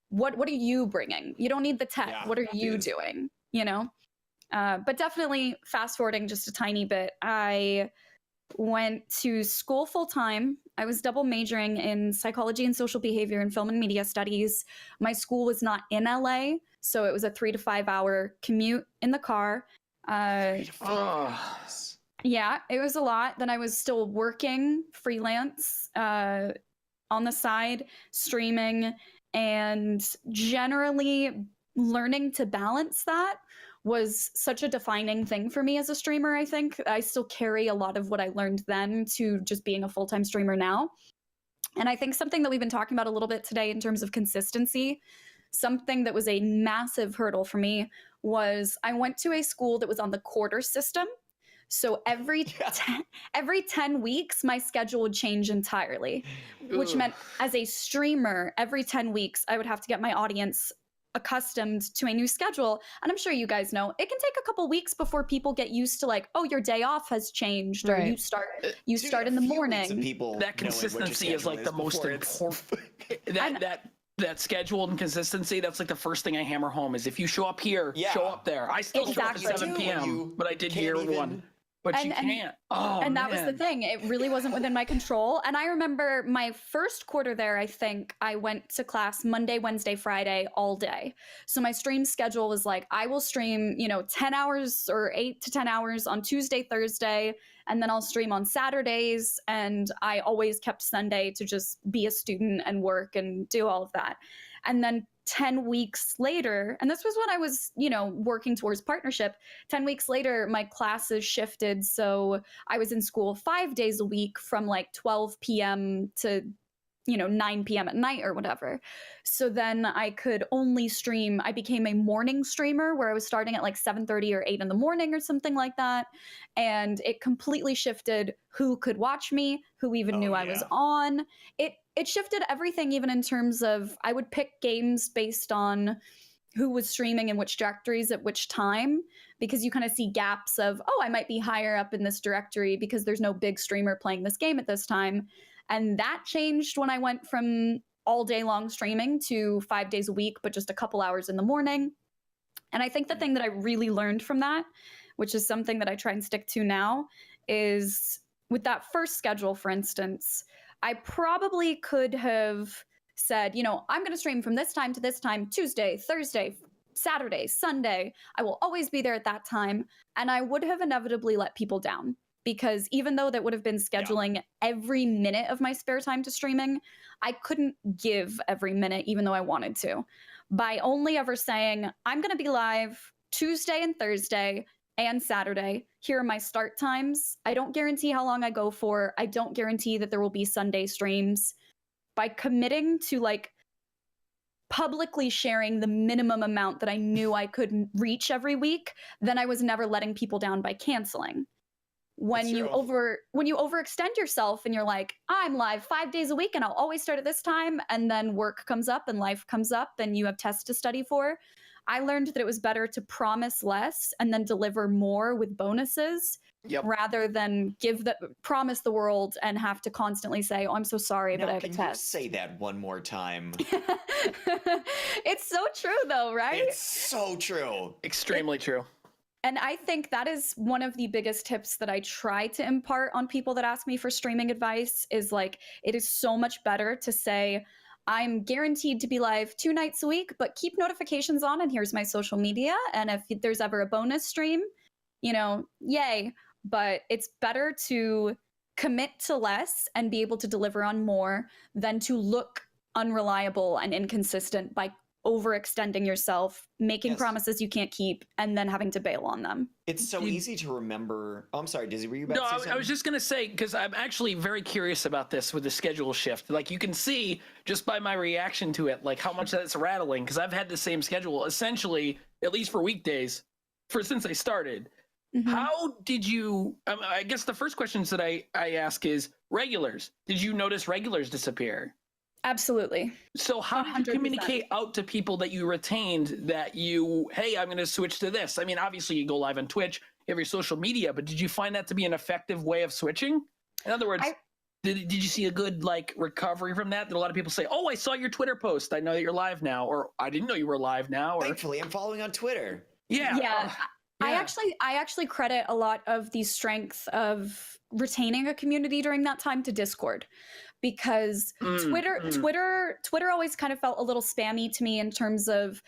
What are you bringing? You don't need the tech. Yeah, what are you doing? But definitely fast forwarding just a tiny bit, I went to school full time. I was double majoring in psychology and social behavior and film and media studies. My school was not in LA, so it was a 3 to 5 hour commute in the car. Yeah, it was a lot. Then I was still working freelance on the side, streaming, and generally learning to balance that was such a defining thing for me as a streamer. I think I still carry a lot of what I learned then to just being a full-time streamer now. And I think something that we've been talking about a little bit today in terms of consistency, something that was a massive hurdle for me was I went to a school that was on the quarter system. So every 10 weeks, my schedule would change entirely, which meant as a streamer, every 10 weeks, I would have to get my audience accustomed to a new schedule. And I'm sure you guys know it can take a couple weeks before people get used to, like, oh, your day off has changed, or you start in the morning. That consistency is like the most important. That schedule and consistency, that's like the first thing I hammer home is if you show up here, show up there. I still show up at 7 p.m., but I did year one. But you can't. And that was the thing. It really wasn't within my control. And I remember my first quarter there, I think I went to class Monday, Wednesday, Friday, all day. So my stream schedule was like, I will stream, 10 hours or 8 to 10 hours on Tuesday, Thursday, and then I'll stream on Saturdays. And I always kept Sunday to just be a student and work and do all of that. And then 10 weeks later, and this was when I was, working towards partnership, 10 weeks later, my classes shifted. So I was in school 5 days a week from like 12 p.m. to, 9 p.m. at night or whatever. So then I could only stream. I became a morning streamer where I was starting at like 7:30 or 8 in the morning or something like that. And it completely shifted who could watch me, who even knew I was on. It shifted everything, even in terms of I would pick games based on who was streaming in which directories at which time, because you kind of see gaps of, oh, I might be higher up in this directory because there's no big streamer playing this game at this time. And that changed when I went from all day long streaming to 5 days a week, but just a couple hours in the morning. And I think the thing that I really learned from that, which is something that I try and stick to now, is with that first schedule, for instance, I probably could have said, I'm going to stream from this time to this time, Tuesday, Thursday, Saturday, Sunday. I will always be there at that time. And I would have inevitably let people down, because even though that would have been scheduling every minute of my spare time to streaming, I couldn't give every minute, even though I wanted to. By only ever saying, I'm going to be live Tuesday and Thursday and Saturday. Here are my start times. I don't guarantee how long I go for. I don't guarantee that there will be Sunday streams. By committing to like publicly sharing the minimum amount that I knew I could reach every week, then I was never letting people down by canceling. when That's you true. overextend yourself and you're like, I'm live 5 days a week and I'll always start at this time, and then work comes up and life comes up and you have tests to study for. I learned that it was better to promise less and then deliver more with bonuses, rather than promise the world and have to constantly say, oh, I'm so sorry, but I have a Can you test. say that one more time? It's so true though, right? It's so true. Extremely true. And I think that is one of the biggest tips that I try to impart on people that ask me for streaming advice, is like, it is so much better to say, I'm guaranteed to be live 2 nights a week, but keep notifications on and here's my social media. And if there's ever a bonus stream, yay. But it's better to commit to less and be able to deliver on more than to look unreliable and inconsistent by overextending yourself, making promises you can't keep, and then having to bail on them. It's so easy to remember. Oh, I'm sorry, Dizzy, were you about to say something? I was just going to say, because I'm actually very curious about this with the schedule shift. Like, you can see just by my reaction to it, like how much that's rattling, because I've had the same schedule, essentially, at least for weekdays, since I started. Mm-hmm. How did you, I guess the first questions that I ask is regulars. Did you notice regulars disappear? Absolutely. So how did you communicate out to people that you retained that hey, I'm going to switch to this? I mean, obviously you go live on Twitch, you have your social media, but did you find that to be an effective way of switching? In other words, did you see a good recovery from that? Did a lot of people say, oh, I saw your Twitter post, I know that you're live now, or I didn't know you were live now? Or... Thankfully, I'm following on Twitter. Yeah. Yeah. I actually credit a lot of the strength of retaining a community during that time to Discord. Because Twitter always kind of felt a little spammy to me in terms of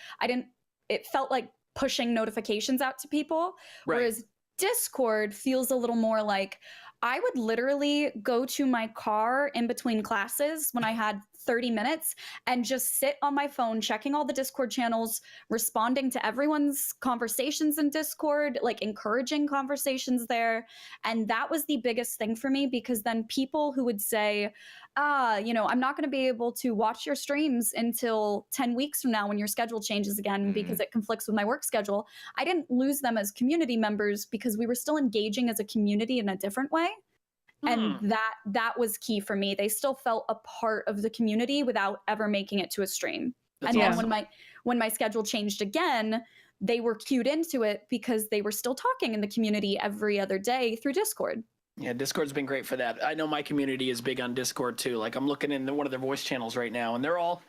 it felt like pushing notifications out to people. Right. Whereas Discord feels a little more like I would literally go to my car in between classes when I had 30 minutes and just sit on my phone, checking all the Discord channels, responding to everyone's conversations in Discord, encouraging conversations there. And that was the biggest thing for me, because then people who would say, I'm not going to be able to watch your streams until 10 weeks from now when your schedule changes again because it conflicts with my work schedule. I didn't lose them as community members because we were still engaging as a community in a different way. And that was key for me. They still felt a part of the community without ever making it to a stream. That's awesome. Then when my schedule changed again, they were cued into it because they were still talking in the community every other day through Discord. Yeah, Discord's been great for that. I know my community is big on Discord too. Like, I'm looking in one of their voice channels right now, and they're all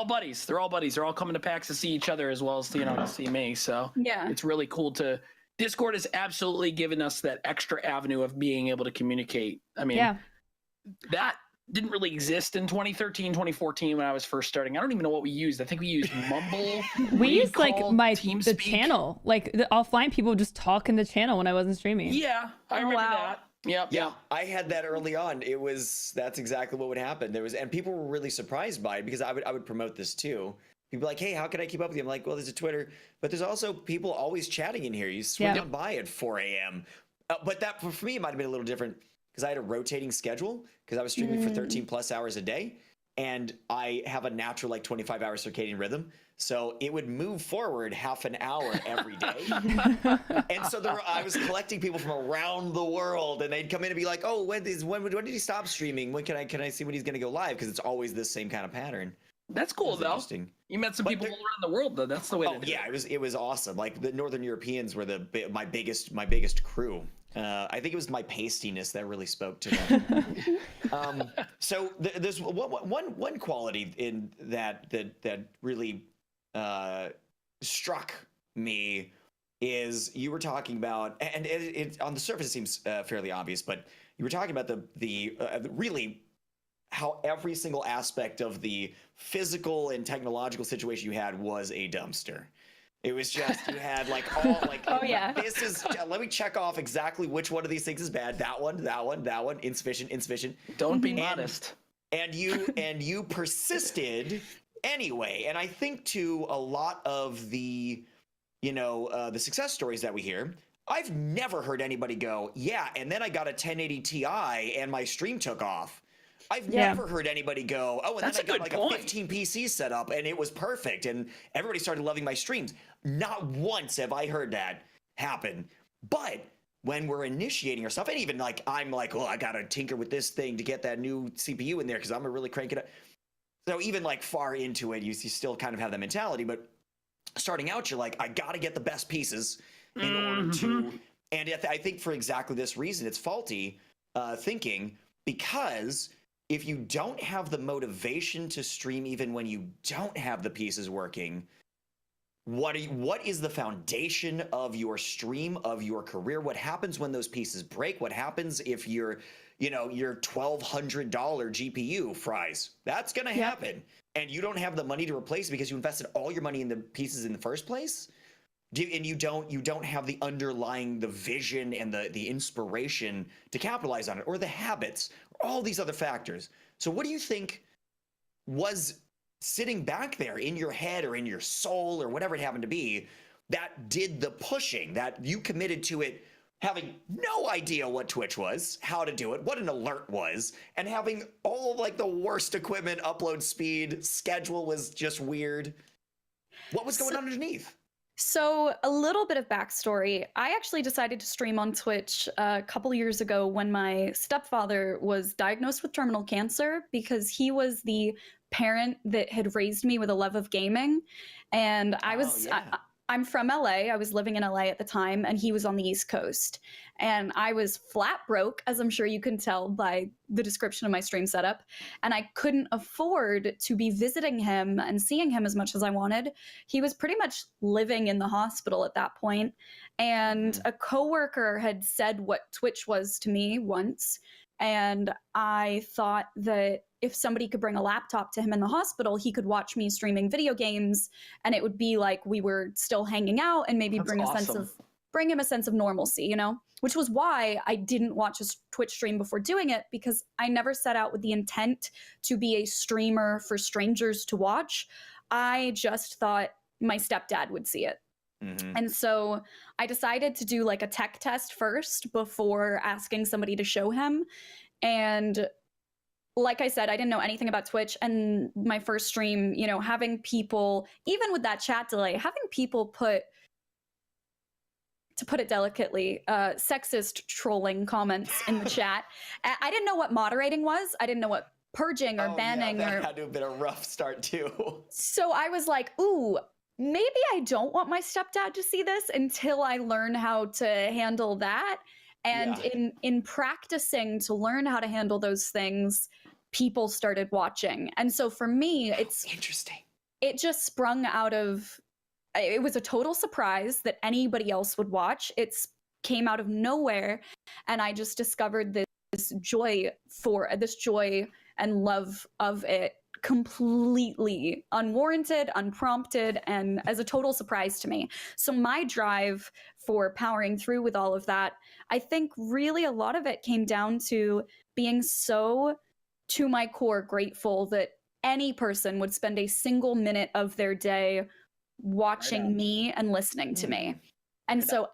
buddies. They're all buddies. They're all coming to PAX to see each other as well as to see me. So yeah, it's really cool to. Discord has absolutely given us that extra avenue of being able to communicate. I mean, that didn't really exist in 2013, 2014 when I was first starting. I don't even know what we used. I think we used Mumble. We used the channel. The offline people would just talk in the channel when I wasn't streaming. Yeah, I remember that. Yeah, I had that early on. That's exactly what would happen. And people were really surprised by it because I would promote this too. People like, hey, how can I keep up with you? I'm like, well, there's a Twitter, but there's also people always chatting in here. You swing on by at 4 a.m. But that for me, it might have been a little different because I had a rotating schedule because I was streaming for 13 plus hours a day. And I have a natural 25-hour circadian rhythm. So it would move forward half an hour every day. And so I was collecting people from around the world, and they'd come in and be like, oh, when did he stop streaming? When can I see when he's going to go live? Because it's always the same kind of pattern. That's cool, though. You met some people all around the world, though. That's the way to do it. It was awesome. The Northern Europeans were my biggest crew. I think it was my pastiness that really spoke to them. So there's one quality in that really struck me is you were talking about, and it on the surface it seems fairly obvious, but you were talking about the really how every single aspect of the physical and technological situation you had was a dumpster. It was just, you had this is, let me check off exactly which one of these things is bad. That one, insufficient. Don't be modest. And you persisted anyway. And I think to a lot of the success stories that we hear, I've never heard anybody go, yeah, and then I got a 1080 Ti and my stream took off. I've never heard anybody go, oh, and then I got a 15 PC set up and it was perfect and everybody started loving my streams. Not once have I heard that happen. But when we're initiating our stuff, and even like I'm like, oh, I gotta tinker with this thing to get that new CPU in there because I'm gonna really crank it up. So even like far into it, you still kind of have that mentality, but starting out, you're like, I gotta get the best pieces in order to, and I think for exactly this reason, it's faulty thinking, because if you don't have the motivation to stream even when you don't have the pieces working, what is the foundation of your stream, of your career? What happens when those pieces break? What happens if your $1,200 GPU fries? That's gonna happen, and you don't have the money to replace it because you invested all your money in the pieces in the first place, and you don't have the underlying, the vision and the inspiration to capitalize on it, or the habits, or all these other factors. So what do you think was sitting back there in your head or in your soul or whatever it happened to be that did the pushing, that you committed to it having no idea what Twitch was, how to do it, what an alert was, and having all of like the worst equipment, upload speed, schedule was just weird? What was going on underneath? So a little bit of backstory. I actually decided to stream on Twitch a couple years ago when my stepfather was diagnosed with terminal cancer, because he was the parent that had raised me with a love of gaming. And I'm from LA. I was living in LA at the time, and he was on the East Coast. And I was flat broke, as I'm sure you can tell by the description of my stream setup. And I couldn't afford to be visiting him and seeing him as much as I wanted. He was pretty much living in the hospital at that point. And a coworker had said what Twitch was to me once. And I thought that if somebody could bring a laptop to him in the hospital, he could watch me streaming video games, and it would be like we were still hanging out, and maybe bring him a sense of normalcy, you know? Which was why I didn't watch a Twitch stream before doing it, because I never set out with the intent to be a streamer for strangers to watch. I just thought my stepdad would see it. And so I decided to do like a tech test first before asking somebody to show him. And like I said, I didn't know anything about Twitch, and my first stream, you know, having people, even with that chat delay, having people put, to put it delicately, sexist trolling comments in the chat. I didn't know what moderating was. I didn't know what purging or banning. Yeah, that had to have been a rough start too. So I was like, ooh, maybe I don't want my stepdad to see this until I learn how to handle that. And in practicing to learn how to handle those things, people started watching. And so for me, it's interesting. It just sprung out of, it was a total surprise that anybody else would watch. It came out of nowhere. And I just discovered this joy and love of it, completely unwarranted, unprompted, and as a total surprise to me. So my drive for powering through with all of that, I think really a lot of it came down to being so to my core grateful that any person would spend a single minute of their day watching me and listening to me. And so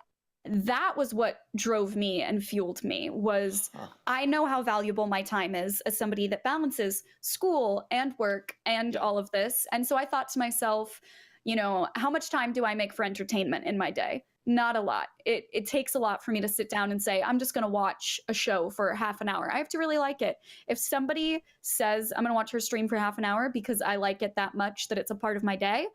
that was what drove me and fueled me, was I know how valuable my time is as somebody that balances school and work and all of this. And so I thought to myself, you know, how much time do I make for entertainment in my day? Not a lot. It takes a lot for me to sit down and say, I'm just going to watch a show for half an hour. I have to really like it. If somebody says I'm going to watch her stream for half an hour because I like it that much that it's a part of my day,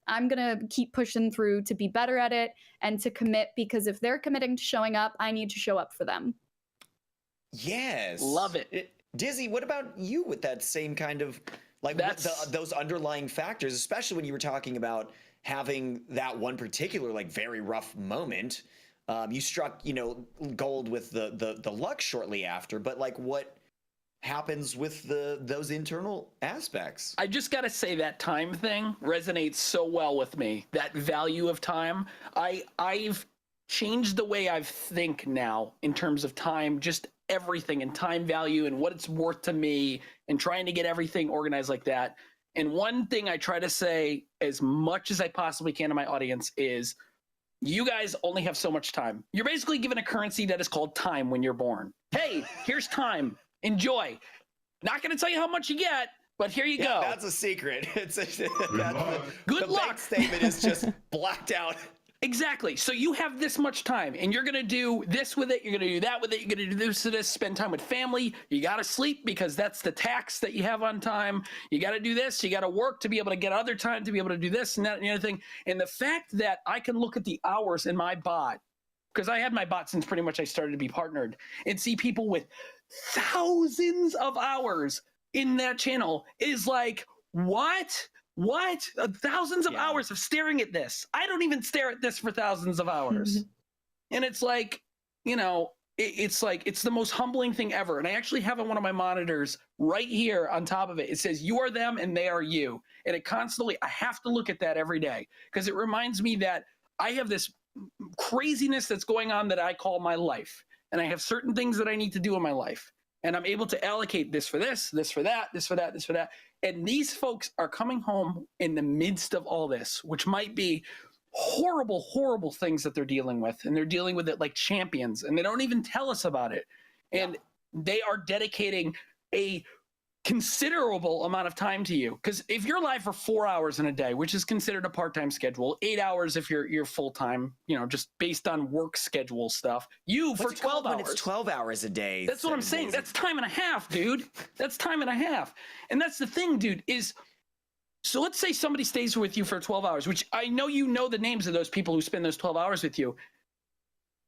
I'm going to keep pushing through to be better at it and to commit, because if they're committing to showing up, I need to show up for them. Yes. Love it. Dizzy, what about you with that same kind of, like, those underlying factors, especially when you were talking about having that one particular, like, very rough moment? You struck, you know, gold with the luck shortly after, but, like, what happens with those internal aspects? I just gotta say that time thing resonates so well with me. That value of time. I've changed the way I think now in terms of time, just everything, and time value and what it's worth to me, and trying to get everything organized like that. And one thing I try to say as much as I possibly can to my audience is, you guys only have so much time. You're basically given a currency that is called time when you're born. Hey, here's time. Enjoy. Not going to tell you how much you get, but here you go. That's a secret. Good luck. The bank statement is just blacked out. Exactly. So you have this much time and you're going to do this with it. You're going to do that with it. You're going to do this with this, spend time with family. You got to sleep because that's the tax that you have on time. You got to do this. You got to work to be able to get other time to be able to do this and that and the other thing. And the fact that I can look at the hours in my bot, because I had my bot since pretty much I started to be partnered, and see people with thousands of hours in that channel is like, what? Thousands of hours of staring at this. I don't even stare at this for thousands of hours. And it's like, you know, it's like, it's the most humbling thing ever. And I actually have on one of my monitors right here on top of it. It says, you are them and they are you. And it constantly, I have to look at that every day because it reminds me that I have this craziness that's going on that I call my life. And I have certain things that I need to do in my life. And I'm able to allocate this for this, this for that, this for that, this for that. And these folks are coming home in the midst of all this, which might be horrible, horrible things that they're dealing with. And they're dealing with it like champions. And they don't even tell us about it. And they are dedicating a considerable amount of time to you. Because if you're live for 4 hours in a day, which is considered a part-time schedule, 8 hours if you're full-time, you know, just based on work schedule stuff, for 12 hours. When it's 12 hours a day. That's what I'm saying. That's time and a half, dude. That's time and a half. And that's the thing, dude, is, so let's say somebody stays with you for 12 hours, which I know you know the names of those people who spend those 12 hours with you.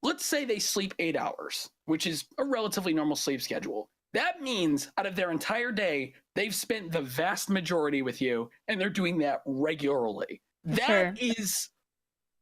Let's say they sleep 8 hours, which is a relatively normal sleep schedule. That means out of their entire day, they've spent the vast majority with you, and they're doing that regularly. That is,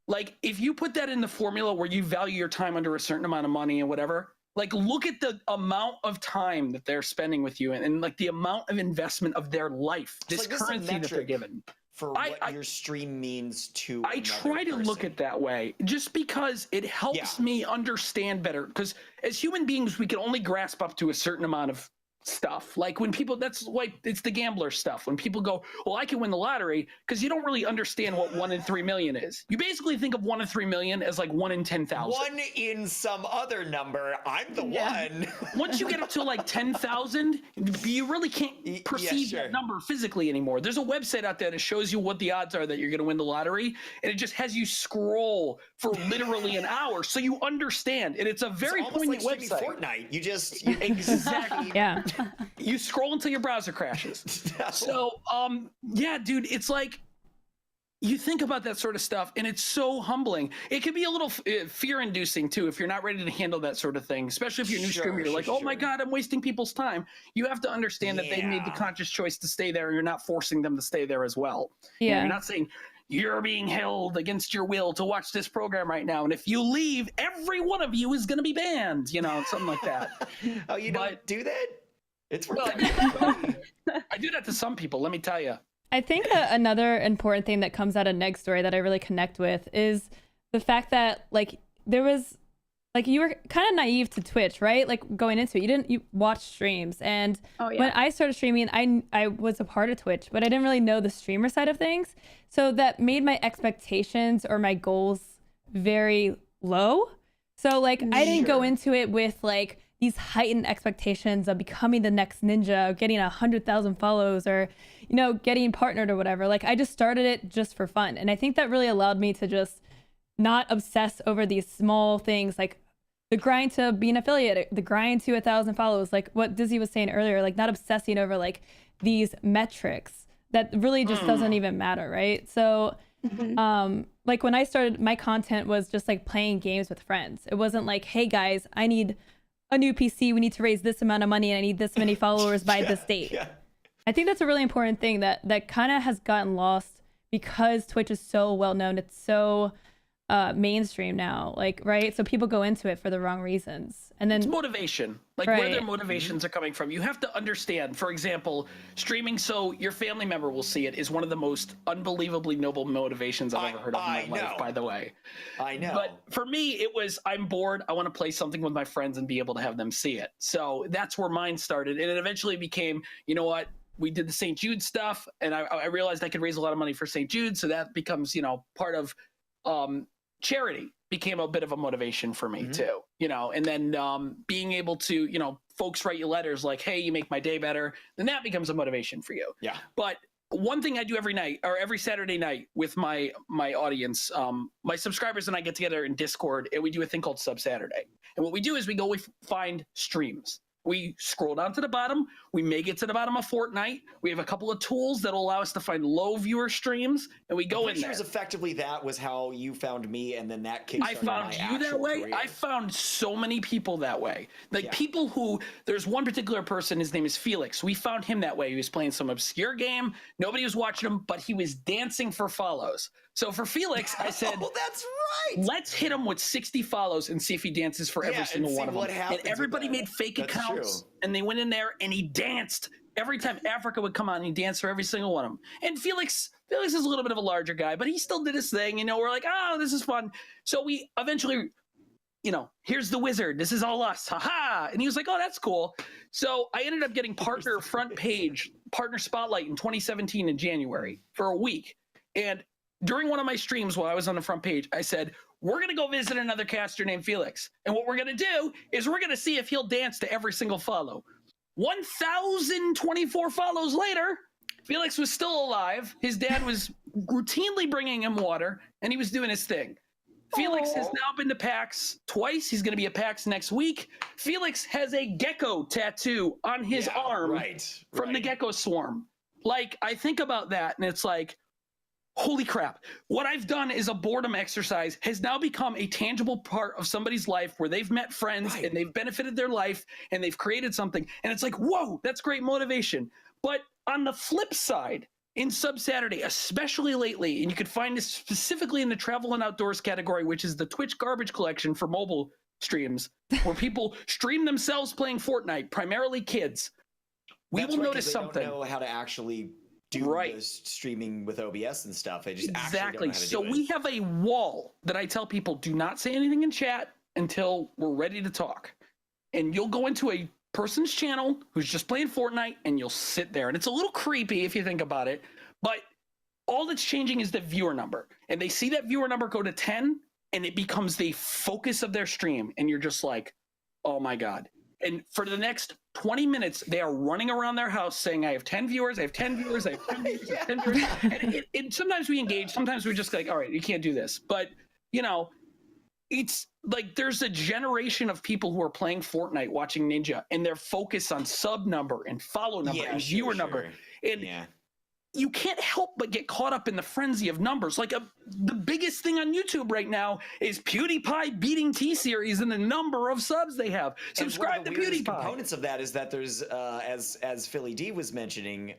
like, if you put that in the formula where you value your time under a certain amount of money and whatever, like, look at the amount of time that they're spending with you and like the amount of investment of their life, this currency that they're given. For what your stream means to I try to look at that way just because it helps me understand better, because as human beings we can only grasp up to a certain amount of stuff. Like when people, that's like, it's the gambler stuff. When people go, well, I can win the lottery, because you don't really understand what 1 in 3 million is. You basically think of 1 in 3 million as like 1 in 10,000. 1 in some other number. I'm the one. Once you get up to like 10,000, you really can't perceive that number physically anymore. There's a website out there that shows you what the odds are that you're going to win the lottery, and it just has you scroll for literally an hour, so you understand. And it's a very poignant website. Fortnite. You exactly. Yeah. You scroll until your browser crashes. So, yeah, dude, it's like, you think about that sort of stuff and it's so humbling. It can be a little fear-inducing too if you're not ready to handle that sort of thing, especially if you're a new streamer. You're like, oh my God, I'm wasting people's time. You have to understand that they made the conscious choice to stay there, and you're not forcing them to stay there as well. Yeah. You're not saying, you're being held against your will to watch this program right now, and if you leave, every one of you is going to be banned, you know, something like that. Oh, you don't do that? It's worth I do that to some people, let me tell you. I think another important thing that comes out of Neg's story that I really connect with is the fact that, like, there was, like, you were kind of naive to Twitch, right? Like, going into it, you watch streams, and when I started streaming, I was a part of Twitch, but I didn't really know the streamer side of things, so that made my expectations or my goals very low. So, like, I didn't go into it with, like, these heightened expectations of becoming the next ninja, or getting 100,000 follows, or, you know, getting partnered or whatever. Like, I just started it just for fun. And I think that really allowed me to just not obsess over these small things, like the grind to be an affiliate, the grind to 1,000 follows, like what Dizzy was saying earlier, like not obsessing over like these metrics that really just doesn't even matter, right? So, like when I started, my content was just like playing games with friends. It wasn't like, hey guys, I need a new PC, we need to raise this amount of money, and I need this many followers by this date. I think that's a really important thing that kind of has gotten lost because Twitch is so well known. It's so mainstream now, like, right? So people go into it for the wrong reasons. And then it's motivation, like where their motivations are coming from. You have to understand, for example, streaming so your family member will see it is one of the most unbelievably noble motivations I've ever heard of in my life, by the way. I know. But for me, it was, I'm bored. I want to play something with my friends and be able to have them see it. So that's where mine started. And it eventually became, you know what? We did the St. Jude stuff, and I realized I could raise a lot of money for St. Jude. So that becomes, you know, part of charity became a bit of a motivation for me too, you know, and then being able to, you know, folks write you letters like, hey, you make my day better, then that becomes a motivation for you. Yeah. But one thing I do every night or every Saturday night with my audience, my subscribers and I get together in Discord and we do a thing called Sub Saturday. And what we do is we find streams. We scroll down to the bottom. We make it to the bottom of Fortnite. We have a couple of tools that will allow us to find low viewer streams, and we go in there. Effectively, that was how you found me, and then that kickstarted I found you that way. Career. I found so many people that way. Like people who, there's one particular person, his name is Felix. We found him that way. He was playing some obscure game. Nobody was watching him, but he was dancing for follows. So for Felix, I said, oh, that's right. Let's hit him with 60 follows and see if he dances for every single one of them. And everybody made fake accounts, and they went in there and he danced. Every time Africa would come on, he danced for every single one of them. And Felix is a little bit of a larger guy, but he still did his thing. You know, we're like, oh, this is fun. So we eventually, you know, here's the wizard. This is all us. Ha-ha. And he was like, oh, that's cool. So I ended up getting partner front page, partner spotlight in 2017 in January for a week. And during one of my streams while I was on the front page, I said, we're going to go visit another caster named Felix. And what we're going to do is we're going to see if he'll dance to every single follow. 1,024 follows later, Felix was still alive. His dad was routinely bringing him water, and he was doing his thing. Felix has now been to PAX twice. He's going to be at PAX next week. Felix has a gecko tattoo on his arm from the gecko swarm. Like, I think about that, and it's like, holy crap. What I've done is a boredom exercise has now become a tangible part of somebody's life where they've met friends and they've benefited their life and they've created something. And it's like, whoa, that's great motivation. But on the flip side, in Sub Saturday, especially lately, and you could find this specifically in the travel and outdoors category, which is the Twitch garbage collection for mobile streams, where people stream themselves playing Fortnite, primarily kids. We will notice something. Don't know how to actually do the streaming with OBS and stuff. I just exactly. So we have a wall that I tell people, do not say anything in chat until we're ready to talk. And you'll go into a person's channel who's just playing Fortnite and you'll sit there. And it's a little creepy if you think about it, but all that's changing is the viewer number. And they see that viewer number go to 10 and it becomes the focus of their stream. And you're just like, oh my God. And for the next 20 minutes, they are running around their house saying, I have 10 viewers, I have 10 viewers, I have 10 viewers, I have 10 viewers. And sometimes we engage, sometimes we're just like, all right, you can't do this. But, you know, it's like there's a generation of people who are playing Fortnite watching Ninja, and they're focused on sub number and follow number and viewer number. And you can't help but get caught up in the frenzy of numbers. Like the biggest thing on YouTube right now is PewDiePie beating T-Series and the number of subs they have. Subscribe to PewDiePie. Components of that is that there's, as Philly D was mentioning,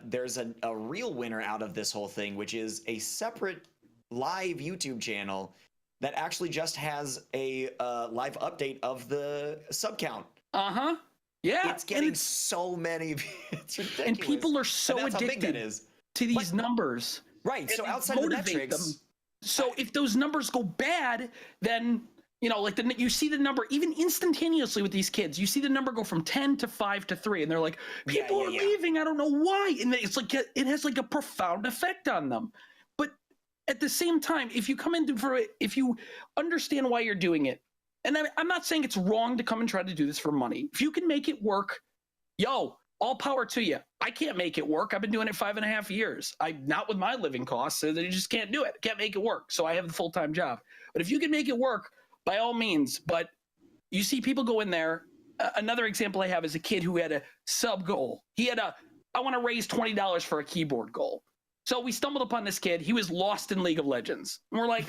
there's a real winner out of this whole thing, which is a separate live YouTube channel that actually just has a live update of the sub count. Uh-huh. Yeah, it's getting so many. It's ridiculous. And people are so addicted to these numbers. Right. So outside the metrics. So if those numbers go bad, then, you know, like you see the number even instantaneously with these kids. You see the number go from 10 to 5 to 3, and they're like, people are leaving. I don't know why. And it's like it has like a profound effect on them. But at the same time, if you come into if you understand why you're doing it. And I'm not saying it's wrong to come and try to do this for money. If you can make it work, yo, all power to you. I can't make it work. I've been doing it 5.5 years. I'm not with my living costs, so you just can't do it. I can't make it work. So I have the full-time job. But if you can make it work, by all means. But you see people go in there. Another example I have is a kid who had a sub goal. He had I want to raise $20 for a keyboard goal. So we stumbled upon this kid. He was lost in League of Legends. And we're like,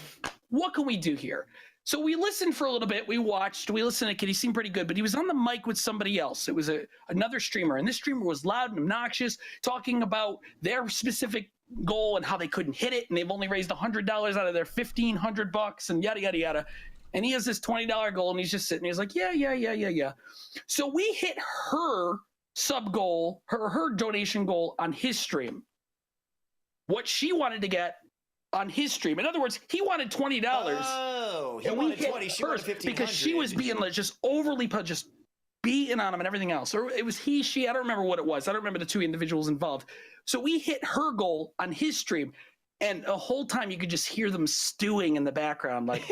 what can we do here? So we listened for a little bit. We listened to the kid. He seemed pretty good, but he was on the mic with somebody else. It was another streamer, and this streamer was loud and obnoxious, talking about their specific goal and how they couldn't hit it, and they've only raised $100 out of their $1,500 and yada, yada, yada. And he has this $20 goal, and he's just sitting. He's like, yeah. So we hit her sub goal, her donation goal on his stream. What she wanted to get on his stream. In other words, he wanted $20. Oh, he wanted 20. She wanted 1,500 because she was being like just overly just beating on him and everything else. Or it was he, she. I don't remember what it was. I don't remember the two individuals involved. So we hit her goal on his stream, and the whole time you could just hear them stewing in the background, like,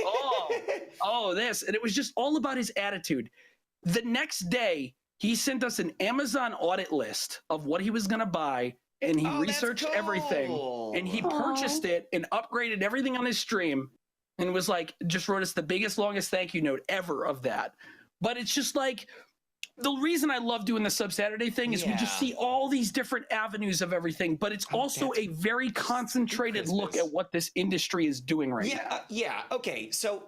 oh, this, and it was just all about his attitude. The next day, he sent us an Amazon audit list of what he was going to buy and he Oh, that's researched everything, and he Aw. purchased it and upgraded everything on his stream, and was like, just wrote us the biggest, longest thank you note ever of that. But it's just like, the reason I love doing the Sub Saturday thing is we just Yeah. see all these different avenues of everything, but it's also that's a very concentrated look Christmas. at what this industry is doing right now. Yeah. Okay. So,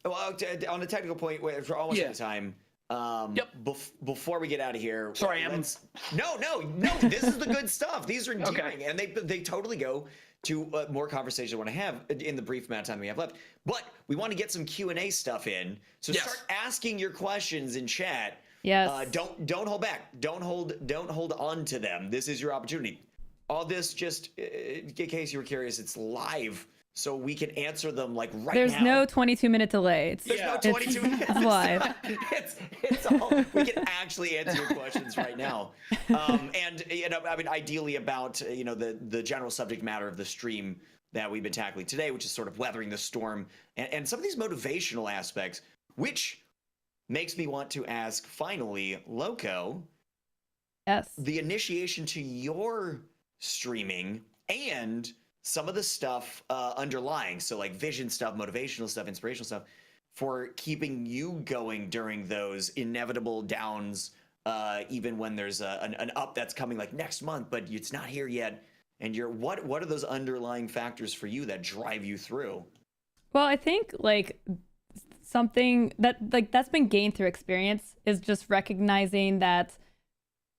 well, on a technical point, we're almost out of time. Before we get out of here, Sorry, No. This is the good stuff. These are endearing, and they totally go to more conversation I want to have in the brief amount of time we have left. But we want to get some Q&A stuff in. So start asking your questions in chat. Yes. Don't hold back. Don't hold on to them. This is your opportunity. All this, just in case you were curious, it's live, so we can answer them like right There's now. no 22-minute delay. There's no 22 minutes. It's live. It's all, we can actually answer your questions right now. And I mean, ideally about the general subject matter of the stream that we've been tackling today, which is sort of weathering the storm and some of these motivational aspects, which makes me want to ask, finally, Loco, Yes. the initiation to your streaming and some of the stuff underlying, so like vision stuff, motivational stuff, inspirational stuff, for keeping you going during those inevitable downs, even when there's an up that's coming like next month, but it's not here yet. And what are those underlying factors for you that drive you through? Well, I think like something that's been gained through experience is just recognizing that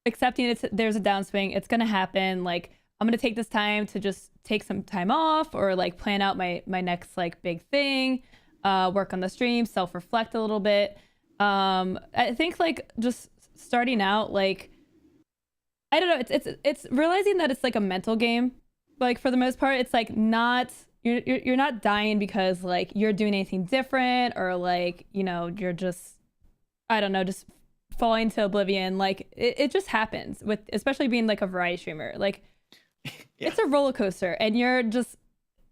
accepting there's a downswing, it's gonna happen. Like, I'm gonna take this time to just take some time off, or like plan out my next like big thing, work on the stream, self-reflect a little bit. I think like just starting out, like, I don't know, it's realizing that it's like a mental game. Like, for the most part, it's like not you're not dying because like you're doing anything different, or like, you're just, I don't know, just falling to oblivion. Like, it just happens with, especially being like a variety streamer. Like, it's a roller coaster, and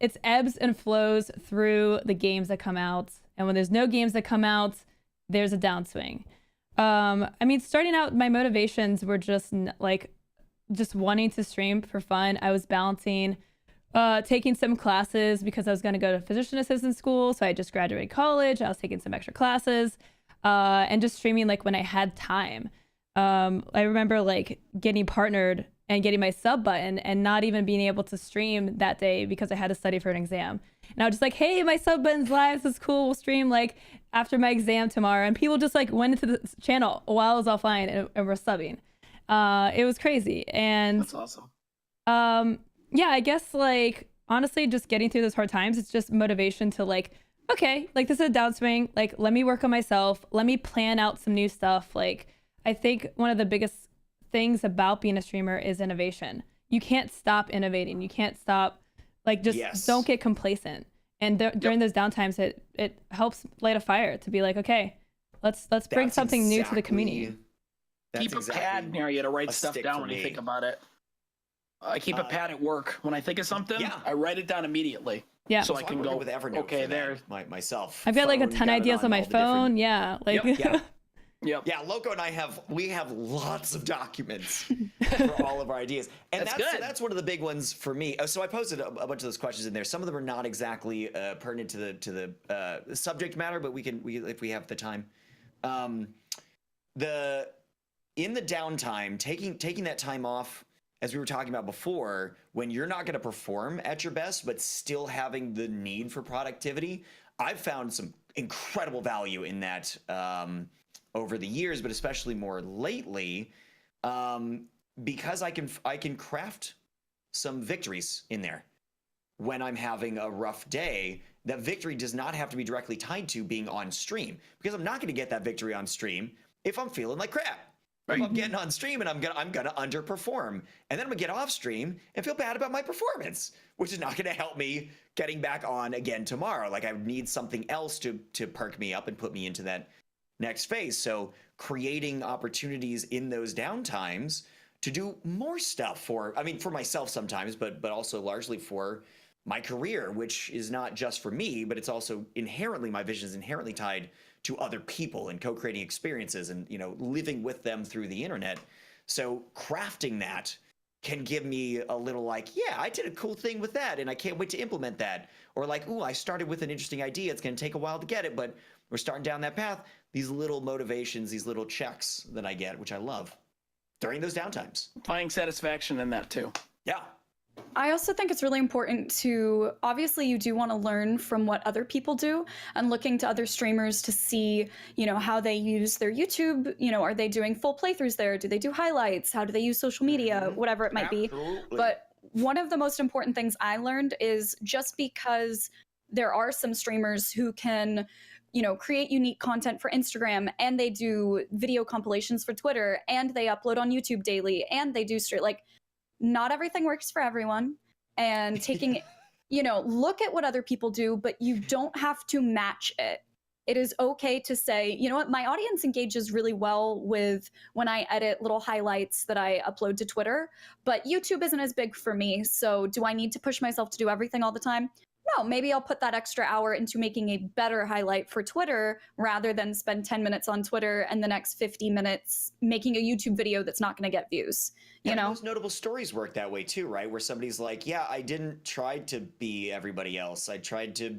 it's ebbs and flows through the games that come out. And when there's no games that come out, there's a downswing. I mean, starting out, my motivations were just wanting to stream for fun. I was balancing taking some classes because I was going to go to physician assistant school. So I just graduated college. I was taking some extra classes and just streaming like when I had time. I remember like getting partnered and getting my sub button and not even being able to stream that day because I had to study for an exam. And I was just like, hey, my sub button's live. This is cool. We'll stream like after my exam tomorrow. And people just like went into the channel while I was offline and were subbing. It was crazy. And that's awesome. Yeah, I guess like honestly, just getting through those hard times, it's just motivation to like, okay, like this is a downswing. Like, let me work on myself. Let me plan out some new stuff. Like, I think one of the biggest things about being a streamer is innovation. You can't stop innovating. You can't stop, like, just don't get complacent. And during those downtimes, it helps light a fire to be like, okay, let's bring something new to the community. Keep a pad near you to write stuff down when you think about it. I keep a pad at work. When I think of something, I write it down immediately. Yeah. So I can go with Evernote. Okay, there. Myself. I've got like a ton of ideas on my phone. Yeah. Like. Yep. Yeah, Loco and I have lots of documents for all of our ideas, and that's one of the big ones for me. So I posted a bunch of those questions in there. Some of them are not exactly pertinent to the subject matter, but we if we have the time. In the downtime, taking that time off, as we were talking about before, when you're not going to perform at your best, but still having the need for productivity, I've found some incredible value in that. Over the years, but especially more lately, because I can craft some victories in there when I'm having a rough day. That victory does not have to be directly tied to being on stream, because I'm not going to get that victory on stream if I'm feeling like crap. Right. If I'm getting on stream and I'm gonna underperform, and then I'm gonna get off stream and feel bad about my performance, which is not gonna help me getting back on again tomorrow. Like, I need something else to perk me up and put me into that next phase. So creating opportunities in those downtimes to do more stuff for myself sometimes, but also largely for my career, which is not just for me, but it's also inherently, my vision is inherently tied to other people and co-creating experiences and, living with them through the internet. So crafting that can give me a little like, yeah, I did a cool thing with that and I can't wait to implement that. Or like, ooh, I started with an interesting idea. It's going to take a while to get it, but we're starting down that path. These little motivations, these little checks that I get, which I love during those downtimes. Finding satisfaction in that too. Yeah. I also think it's really important to, obviously you do want to learn from what other people do and looking to other streamers to see, you know, how they use their YouTube, you know, are they doing full playthroughs there? Do they do highlights? How do they use social media? Whatever it might be. But one of the most important things I learned is just because there are some streamers who can, you know, create unique content for Instagram and they do video compilations for Twitter and they upload on YouTube daily and they do like, not everything works for everyone, and taking, you know, look at what other people do, but you don't have to match it. It is okay to say, you know what, my audience engages really well with when I edit little highlights that I upload to Twitter, but YouTube isn't as big for me. So do I need to push myself to do everything all the time? No, maybe I'll put that extra hour into making a better highlight for Twitter rather than spend 10 minutes on Twitter and the next 50 minutes making a YouTube video that's not going to get views. You know, most notable stories work that way too, right? Where somebody's like, yeah, I didn't try to be everybody else. I tried to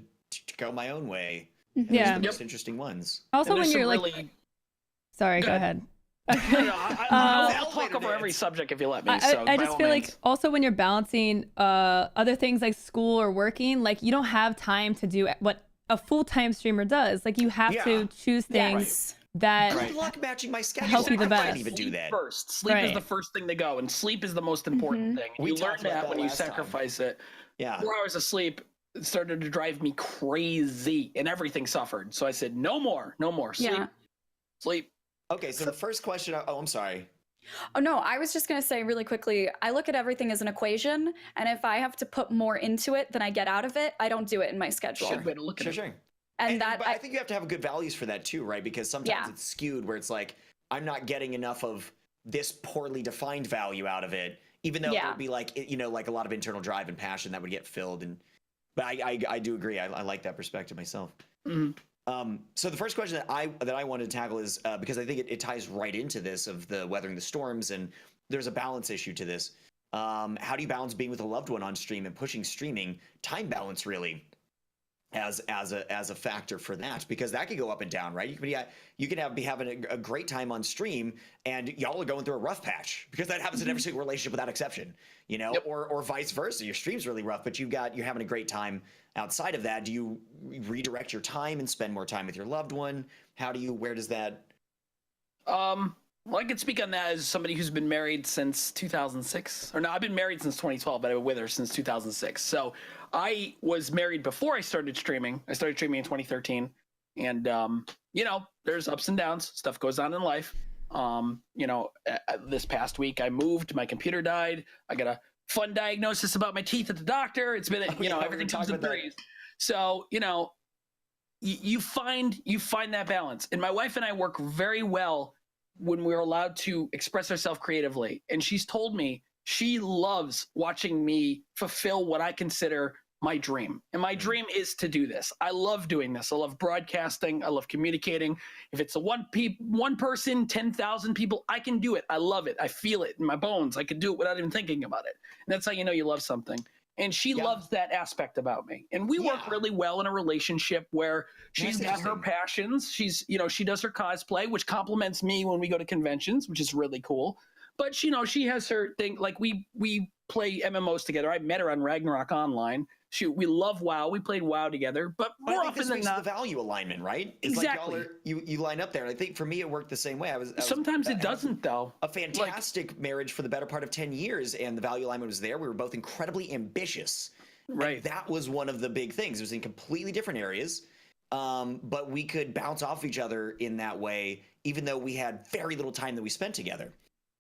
go my own way. And those are the most interesting ones. Also, when you're like, sorry, go ahead. I'll talk over every subject if you let me. I just feel like also when you're balancing other things like school or working, like you don't have time to do what a full-time streamer does. Like you have to choose things that good luck matching my schedule. Help you the best. I can't even do that. Sleep is the first thing to go, and sleep is the most important thing. You learn that when you sacrifice it. Yeah. 4 hours of sleep started to drive me crazy, and everything suffered. So I said, no more sleep. Okay, so the first question, I'm sorry. Oh, no, I was just going to say really quickly, I look at everything as an equation, and if I have to put more into it than I get out of it, I don't do it in my schedule. Sure. And but I think you have to have good values for that too, right? Because sometimes it's skewed where it's like, I'm not getting enough of this poorly defined value out of it, even though it would be like, you know, like a lot of internal drive and passion that would get filled. But I do agree. I like that perspective myself. So the first question that I wanted to tackle is because I think it ties right into this of the weathering the storms, and there's a balance issue to this. How do you balance being with a loved one on stream and pushing streaming time balance really as a factor for that? Because that could go up and down, right? You could be having a great time on stream and y'all are going through a rough patch, because that happens in every single relationship without exception, you know, or vice versa. Your stream's really rough, but you're having a great time outside of that. Do you redirect your time and spend more time with your loved one? Where does that? Well, I can speak on that as somebody who's been married since 2006. Or no, I've been married since 2012, but I've been with her since 2006. So I was married before I started streaming. I started streaming in 2013. And, you know, there's ups and downs. Stuff goes on in life. You know, this past week I moved. My computer died. I got a fun diagnosis about my teeth at the doctor. It's been, you know, everything comes in threes. So, you know, you find that balance. And my wife and I work very well when we're allowed to express ourselves creatively. And she's told me she loves watching me fulfill what I consider my dream. And my dream is to do this. I love doing this. I love broadcasting. I love communicating. If it's a one person, 10,000 people, I can do it. I love it. I feel it in my bones. I can do it without even thinking about it. And that's how you know you love something. And she loves that aspect about me. And we work really well in a relationship where she's got her passions. She's, you know, she does her cosplay, which compliments me when we go to conventions, which is really cool. But, you know, she has her thing. Like we play MMOs together. I met her on Ragnarok Online. We love WoW. We played WoW together, but more often than not, the value alignment, right? It's exactly. Like you line up there. And I think for me, it worked the same way. Sometimes it doesn't, though. A fantastic marriage for the better part of 10 years, and the value alignment was there. We were both incredibly ambitious. Right. And that was one of the big things. It was in completely different areas, but we could bounce off each other in that way, even though we had very little time that we spent together.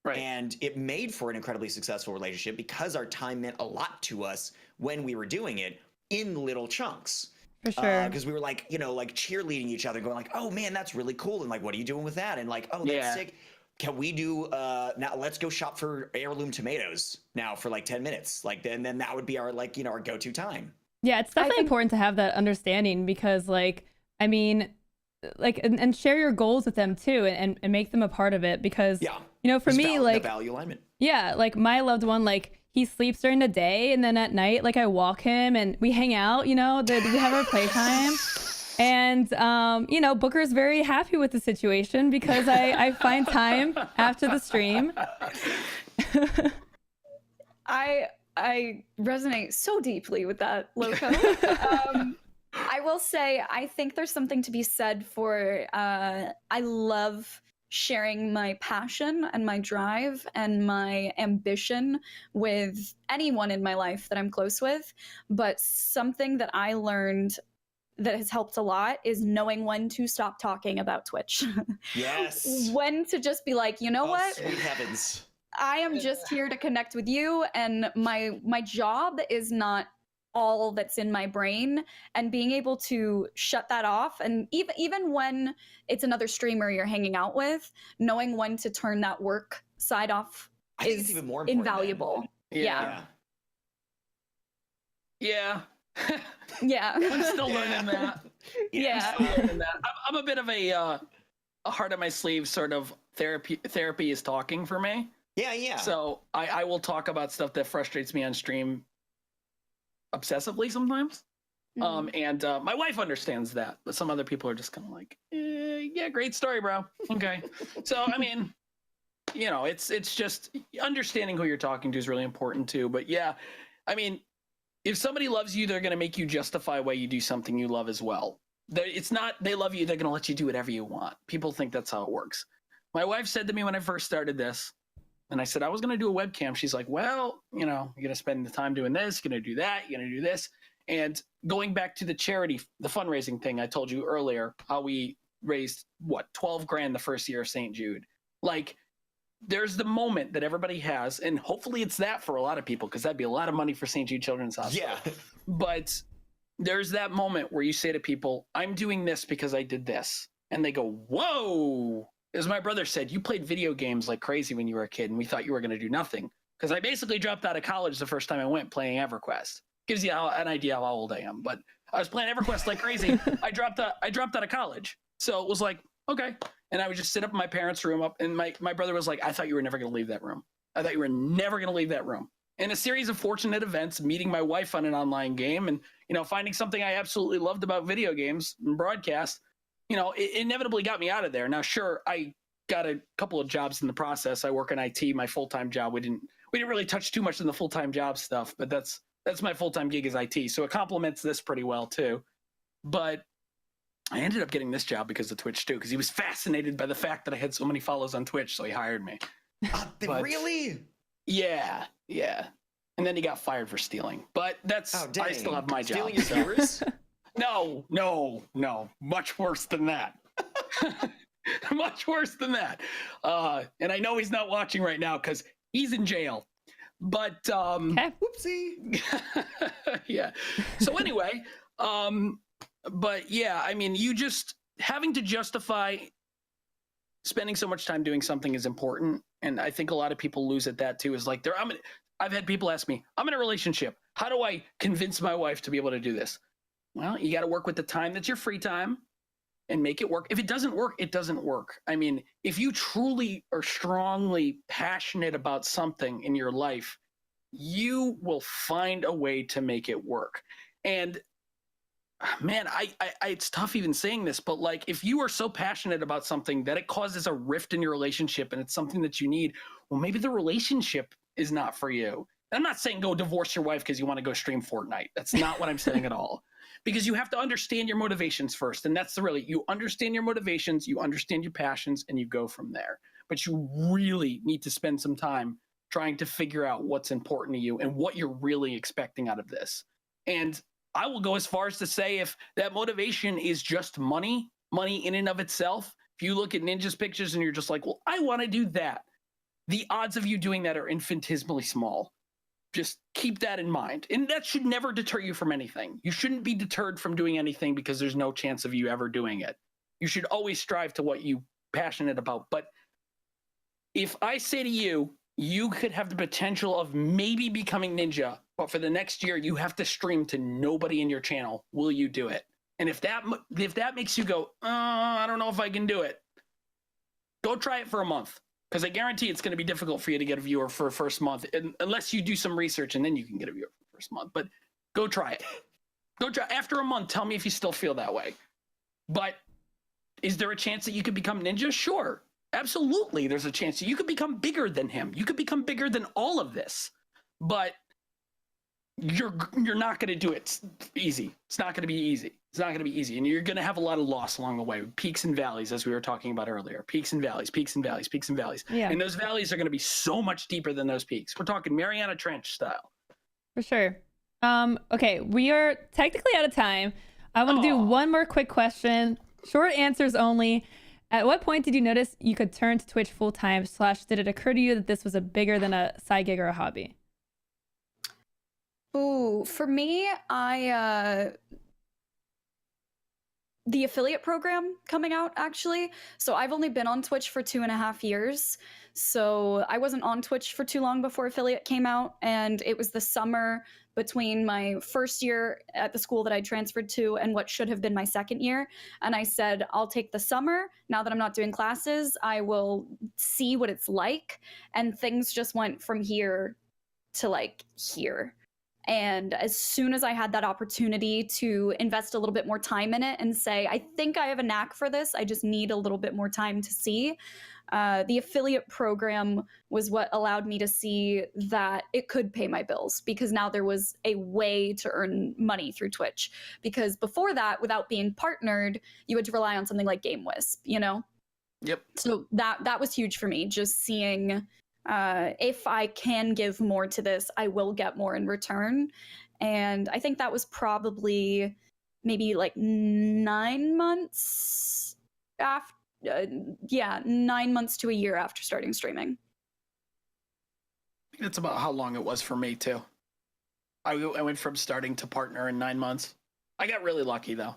Right. And it made for an incredibly successful relationship because our time meant a lot to us when we were doing it in little chunks. For sure. Because we were like, you know, like cheerleading each other, going like, oh man, that's really cool. And like, what are you doing with that? And like, oh, that's sick. Can we do, now let's go shop for heirloom tomatoes now for like 10 minutes. Like, then that would be our, like, you know, our go-to time. Yeah, it's definitely important to have that understanding because like, I mean, like, and share your goals with them too and make them a part of it because, you know, for me, like value alignment. Yeah, like my loved one, like he sleeps during the day and then at night, like I walk him and we hang out, you know, we have our playtime. And, you know, Booker's very happy with the situation because I find time after the stream. I resonate so deeply with that, Loco. I will say, I think there's something to be said for, I love sharing my passion and my drive and my ambition with anyone in my life that I'm close with. But something that I learned that has helped a lot is knowing when to stop talking about Twitch. Yes. When to just be like, you know what? Sweet heavens. I am just here to connect with you, and my job is not all that's in my brain, and being able to shut that off, and even when it's another streamer you're hanging out with, knowing when to turn that work side off is even more important invaluable. Yeah. Yeah. I'm still learning that. Yeah. I'm still learning that. I'm a bit of a heart on my sleeve sort of therapy is talking for me. Yeah. So I will talk about stuff that frustrates me on stream obsessively sometimes. And my wife understands that, but some other people are just kind of like, yeah, great story, bro. Okay. So, I mean, you know, it's just understanding who you're talking to is really important too. But yeah, I mean, if somebody loves you, they're going to make you justify why you do something you love as well. It's not they love you, they're going to let you do whatever you want. People think that's how it works. My wife said to me when I first started this, and I said I was going to do a webcam. She's like, well, you know, you're going to spend the time doing this, you're going to do that, you're going to do this. And going back to the charity, the fundraising thing I told you earlier, how we raised, what, 12 grand the first year of St. Jude. Like, there's the moment that everybody has, and hopefully it's that for a lot of people, because that'd be a lot of money for St. Jude Children's Hospital. Yeah. But there's that moment where you say to people, I'm doing this because I did this. And they go, whoa. As my brother said, you played video games like crazy when you were a kid, and we thought you were going to do nothing. Because I basically dropped out of college the first time I went playing EverQuest. Gives you an idea how old I am. But I was playing EverQuest like crazy. I dropped out of college. So it was like, okay. And I would just sit up in my parents' room and my brother was like, I thought you were never going to leave that room. I thought you were never going to leave that room. And a series of fortunate events, meeting my wife on an online game and, you know, finding something I absolutely loved about video games and broadcast, you know, it inevitably got me out of there. Now, sure, I got a couple of jobs in the process. I work in IT, my full-time job. We didn't really touch too much in the full-time job stuff, but that's my full-time gig is IT. So it complements this pretty well too. But I ended up getting this job because of Twitch too, because he was fascinated by the fact that I had so many follows on Twitch, so he hired me. Really? Yeah. And then he got fired for stealing. But that's I still have my job. Stealing your viewers? No. Much worse than that. Much worse than that. And I know he's not watching right now because he's in jail. But whoopsie. Yeah. So anyway, but yeah, I mean, you just having to justify spending so much time doing something is important. And I think a lot of people lose at that too, is like I've had people ask me, I'm in a relationship. How do I convince my wife to be able to do this? Well, you got to work with the time that's your free time and make it work. If it doesn't work, it doesn't work. I mean, if you truly are strongly passionate about something in your life, you will find a way to make it work. And man, it's tough even saying this, but like, if you are so passionate about something that it causes a rift in your relationship and it's something that you need, well, maybe the relationship is not for you. And I'm not saying go divorce your wife because you want to go stream Fortnite. That's not what I'm saying at all. Because you have to understand your motivations first. And that's you understand your motivations, you understand your passions, and you go from there. But you really need to spend some time trying to figure out what's important to you and what you're really expecting out of this. And I will go as far as to say, if that motivation is just money in and of itself, if you look at Ninja's pictures and you're just like, well, I want to do that, the odds of you doing that are infinitesimally small. Just keep that in mind. And that should never deter you from anything. You shouldn't be deterred from doing anything because there's no chance of you ever doing it. You should always strive to what you're passionate about. But if I say to you, you could have the potential of maybe becoming Ninja, but for the next year, you have to stream to nobody in your channel. Will you do it? And if that makes you go, I don't know if I can do it, go try it for a month. Because I guarantee it's going to be difficult for you to get a viewer for a first month, unless you do some research and then you can get a viewer for the first month. But go try it. Go try. After a month, tell me if you still feel that way. But is there a chance that you could become Ninja? Sure. Absolutely. There's a chance that you could become bigger than him. You could become bigger than all of this. But you're not going to do it easy. It's not going to be easy. It's not going to be easy. And you're going to have a lot of loss along the way. Peaks and valleys, as we were talking about earlier. Peaks and valleys, peaks and valleys, peaks and valleys. Yeah. And those valleys are going to be so much deeper than those peaks. We're talking Mariana Trench style. For sure. Okay, we are technically out of time. I want to do one more quick question. Short answers only. At what point did you notice you could turn to Twitch full time? / did it occur to you that this was a bigger than a side gig or a hobby? Ooh, for me, the affiliate program coming out, actually. So I've only been on Twitch for 2.5 years. So I wasn't on Twitch for too long before affiliate came out. And it was the summer between my first year at the school that I transferred to and what should have been my second year. And I said, I'll take the summer. Now that I'm not doing classes, I will see what it's like. And things just went from here to like here. And as soon as I had that opportunity to invest a little bit more time in it and say, I think I have a knack for this, I just need a little bit more time to see. The affiliate program was what allowed me to see that it could pay my bills, because now there was a way to earn money through Twitch. Because before that, without being partnered, you had to rely on something like GameWisp, you know? Yep. So that was huge for me, just seeing if I can give more to this, I will get more in return. And I think that was probably maybe like 9 months after, 9 months to a year after starting streaming. That's about how long it was for me too. I went from starting to partner in 9 months. I got really lucky though.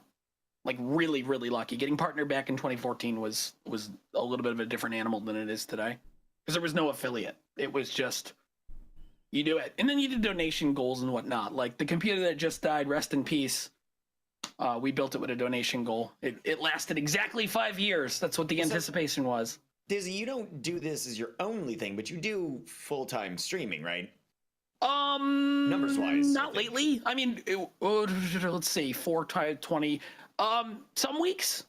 Like really, really lucky. Getting partner back in 2014 was a little bit of a different animal than it is today. Because there was no affiliate. It was just, you do it. And then you did donation goals and whatnot. Like the computer that just died, rest in peace. We built it with a donation goal. It lasted exactly 5 years. That's what the anticipation was. Dizzy, you don't do this as your only thing, but you do full-time streaming, right? Numbers-wise. Not lately. I mean, let's see, 4 times 20. Some weeks,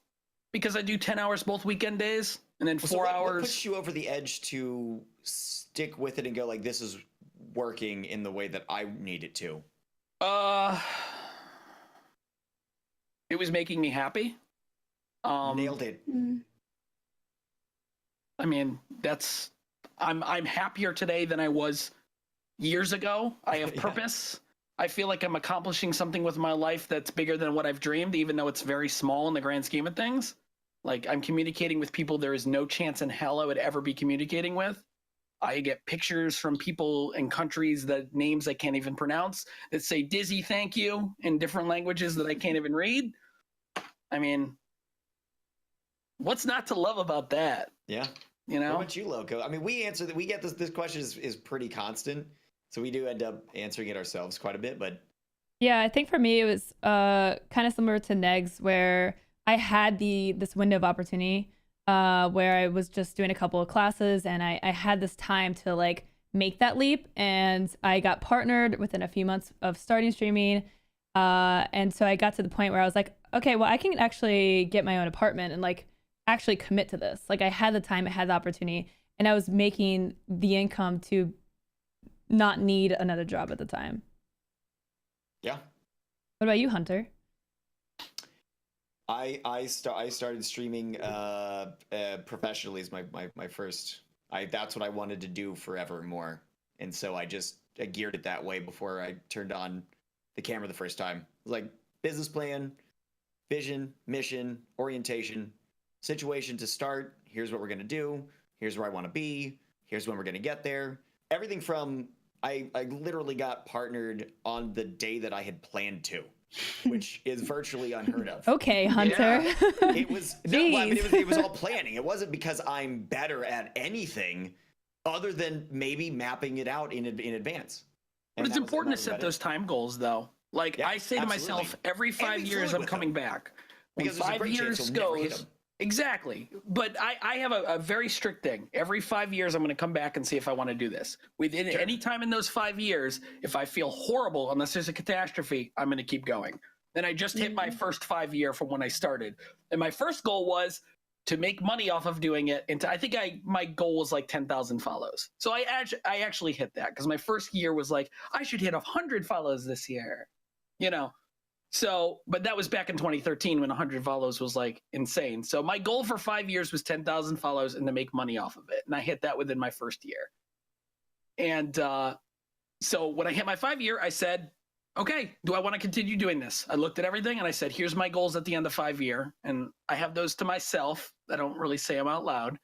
because I do 10 hours both weekend days. And then 4 hours. What pushed you over the edge to stick with it and go like, this is working in the way that I need it to? It was making me happy. Nailed it. I mean, I'm happier today than I was years ago. I have purpose. I feel like I'm accomplishing something with my life that's bigger than what I've dreamed, even though it's very small in the grand scheme of things. Like, I'm communicating with people there is no chance in hell I would ever be communicating with. I get pictures from people in countries that names I can't even pronounce that say Dizzy, thank you, in different languages that I can't even read. I mean, what's not to love about that? Yeah. You know? What about you, Loco? I mean, we get this question is pretty constant. So we do end up answering it ourselves quite a bit, but. Yeah, I think for me, it was kind of similar to Negs, where I had this window of opportunity where I was just doing a couple of classes and I had this time to like make that leap, and I got partnered within a few months of starting streaming. And so I got to the point where I was like, okay, well, I can actually get my own apartment and like actually commit to this. Like I had the time, I had the opportunity, and I was making the income to not need another job at the time. Yeah. What about you, Hunter? I started streaming professionally as my first. That's what I wanted to do forevermore, and so I geared it that way before I turned on the camera the first time. It was like business plan, vision, mission, orientation, situation to start. Here's what we're gonna do. Here's where I want to be. Here's when we're gonna get there. Everything from I literally got partnered on the day that I had planned to. Which is virtually unheard of. Okay, Hunter. Yeah. It was it was all planning. It wasn't because I'm better at anything other than maybe mapping it out in advance. But it's important to set those time goals, though. Like I say to myself, every 5 years I'm coming back. When because 5 years goes, Exactly. But I have a very strict thing. Every 5 years, I'm going to come back and see if I want to do this. Within any time in those 5 years, if I feel horrible, unless there's a catastrophe, I'm going to keep going. And I just hit my first 5 year from when I started. And my first goal was to make money off of doing it. And I think my goal was like 10,000 follows. So I actually hit that because my first year was like, I should hit 100 follows this year, you know? So, but that was back in 2013 when 100 follows was like insane. So my goal for 5 years was 10,000 follows and to make money off of it. And I hit that within my first year. And so when I hit my 5 year, I said, okay, do I want to continue doing this? I looked at everything and I said, here's my goals at the end of 5 year. And I have those to myself. I don't really say them out loud.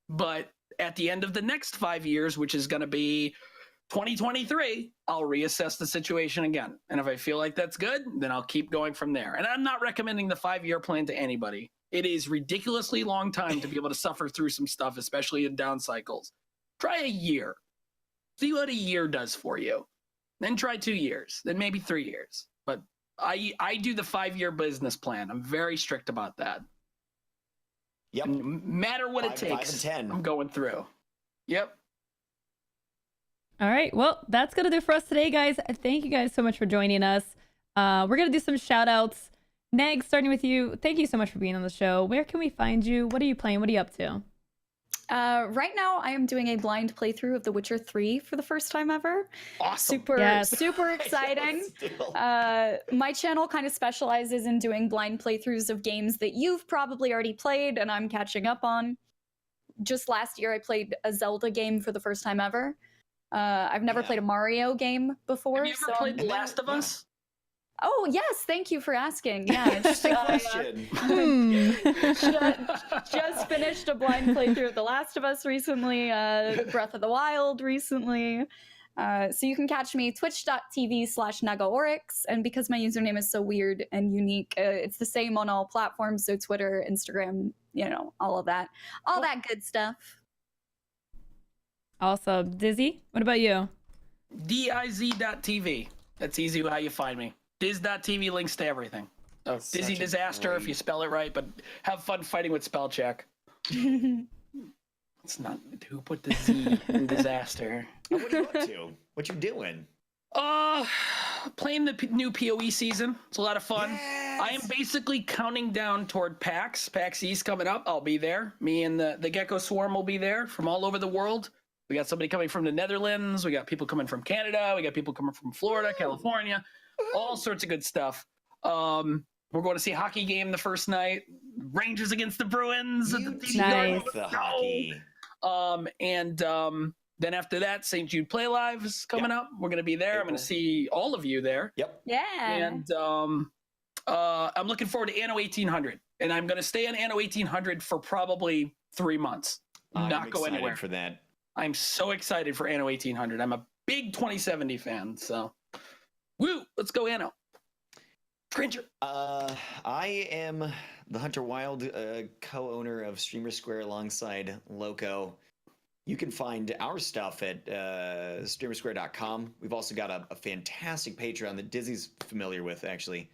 But at the end of the next 5 years, which is going to be 2023, I'll reassess the situation again. And if I feel like that's good, then I'll keep going from there. And I'm not recommending the 5 year plan to anybody. It is ridiculously long time to be able to suffer through some stuff, especially in down cycles. Try a year. See what a year does for you. Then try 2 years, then maybe 3 years. But I do the 5 year business plan. I'm very strict about that. Yep. And no matter what it takes, 5 and 10. I'm going through. Yep. All right. Well, that's going to do for us today, guys. Thank you guys so much for joining us. We're going to do some shout outs. Neg, starting with you. Thank you so much for being on the show. Where can we find you? What are you playing? What are you up to? Right now, I am doing a blind playthrough of The Witcher 3 for the first time ever. Awesome. Super exciting. My channel kind of specializes in doing blind playthroughs of games that you've probably already played and I'm catching up on. Just last year, I played a Zelda game for the first time ever. I've never played a Mario game before. Have you ever played The Last of Us? Oh, yes. Thank you for asking. Yeah. Interesting question. Just finished a blind playthrough of The Last of Us recently, Breath of the Wild recently. So you can catch me twitch.tv/Negaoryx. And because my username is so weird and unique, it's the same on all platforms. So Twitter, Instagram, you know, all of that. All that good stuff. Awesome. Dizzy, what about you? DIZ.tv. That's easy how you find me. Diz.tv links to everything. So DizzyDizaster if you spell it right, but have fun fighting with spell check. It's not who put the Z in disaster. What are you up to? What you doing? Playing the new PoE season. It's a lot of fun. Yes. I am basically counting down toward PAX. PAX East coming up. I'll be there. Me and the Gecko Swarm will be there from all over the world. We got somebody coming from the Netherlands. We got people coming from Canada. We got people coming from Florida, California, all sorts of good stuff. We're going to see a hockey game the first night. Rangers against the Bruins. Nice. The hockey. Then after that, St. Jude Play Live is coming up. We're going to be there. April. I'm going to see all of you there. Yep. Yeah. And I'm looking forward to Anno 1800. And I'm going to stay on Anno 1800 for probably 3 months. Not go anywhere. For that. I'm so excited for Anno 1800. I'm a big 2070 fan. So, woo, let's go Anno. Cringer. I am the Hunter Wild co-owner of Streamersquare alongside Loco. You can find our stuff at streamersquare.com. We've also got a fantastic Patreon that Dizzy's familiar with, actually.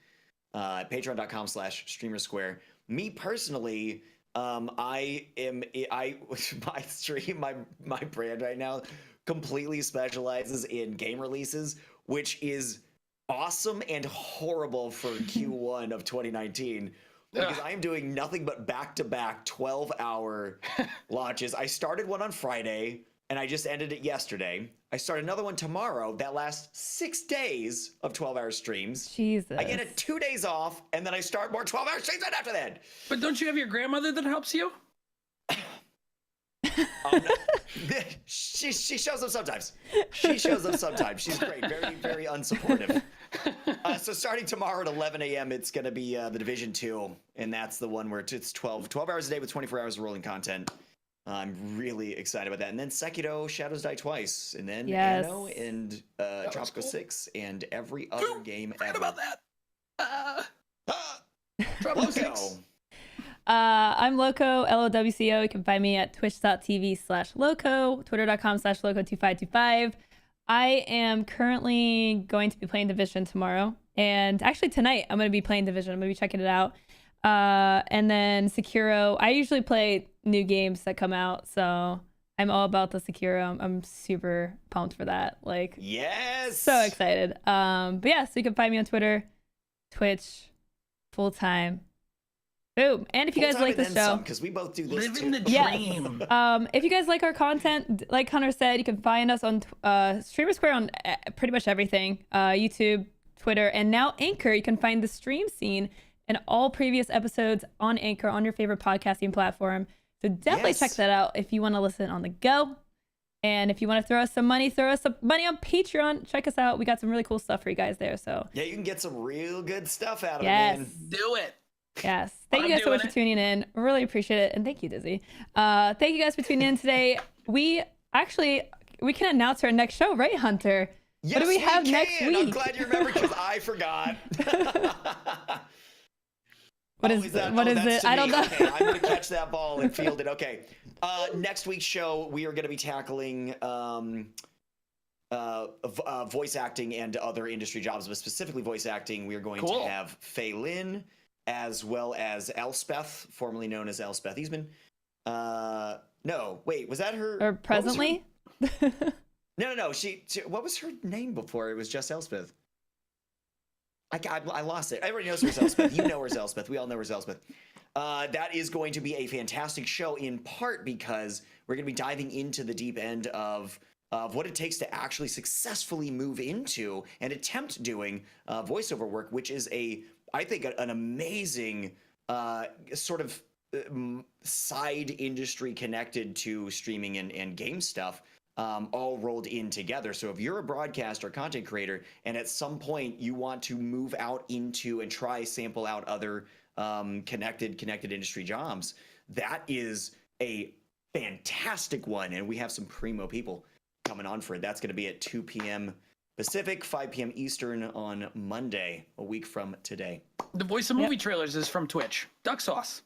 Patreon.com/streamersquare. Me personally, my brand right now completely specializes in game releases, which is awesome and horrible for Q1 of 2019. Because I am doing nothing but back-to-back 12-hour launches. I started one on Friday, and I just ended it yesterday. I start another one tomorrow that lasts 6 days of 12-hour streams. Jesus. I get 2 days off, and then I start more 12-hour streams right after that. But don't you have your grandmother that helps you? No. She shows up sometimes. She's great. Very, very unsupportive. So starting tomorrow at 11 a.m., it's going to be the Division 2, and that's the one where it's 12 hours a day with 24 hours of rolling content. I'm really excited about that. And then Sekiro, Shadows Die Twice, and then Anno and Tropico 6, and every other game ever. Forget about that. Tropico 6. I'm Loco, LOWCO. You can find me at twitch.tv/Loco, twitter.com/Loco2525. I am currently going to be playing Division tomorrow. And actually tonight, I'm going to be playing Division. I'm going to be checking it out. And then Sekiro. I usually play new games that come out, so I'm all about the Sekiro. I'm super pumped for that. Like, yes, so excited. But yeah, so you can find me on Twitter, Twitch, full time. Boom. And if you guys like the show, because we both do this Living too. the dream. if you guys like our content, like Hunter said, you can find us on Streamersquare on pretty much everything. YouTube, Twitter, and now Anchor. You can find the stream scene and all previous episodes on Anchor on your favorite podcasting platform. So definitely check that out if you want to listen on the go. And if you want to throw us some money on Patreon. Check us out. We got some really cool stuff for you guys there. So yeah, you can get some real good stuff out of it, yes. man. Do it. Yes. Thank you guys so much for tuning in. Really appreciate it. And thank you, Dizzy. Thank you guys for tuning in today. We can announce our next show, right, Hunter? Yes, what do we have next week? I'm glad you remembered because I forgot. What is it? I don't know. Okay, I'm going to catch that ball and field it. Okay. Next week's show, we are going to be tackling voice acting and other industry jobs, but specifically voice acting. We are going to have Faye Lynn, as well as Elspeth, formerly known as Elspeth Eastman. No, wait, was that her? Or presently? No. She. What was her name before? It was just Elspeth. I lost it. Everybody knows where's Elspeth. You know where's Elspeth. We all know where's Elspeth. That is going to be a fantastic show, in part because we're going to be diving into the deep end of what it takes to actually successfully move into and attempt doing voiceover work, which is I think an amazing sort of side industry connected to streaming and game stuff, all rolled in together. So if you're a broadcaster, content creator, and at some point you want to move out into and sample out other connected industry jobs, that is a fantastic one. And we have some primo people coming on for it. That's going to be at 2 p.m. Pacific, 5 p.m. Eastern on Monday, a week from today. The voice of movie trailers is from Twitch. Duck Sauce.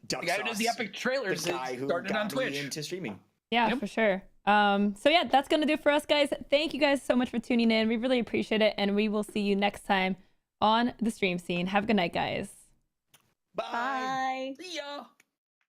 The guy who does the epic trailers the guy who started got on Twitch. Me into streaming. Yeah, for sure. So yeah, that's going to do it for us, guys. Thank you guys so much for tuning in. We really appreciate it. And we will see you next time on the stream scene. Have a good night, guys. Bye. See ya.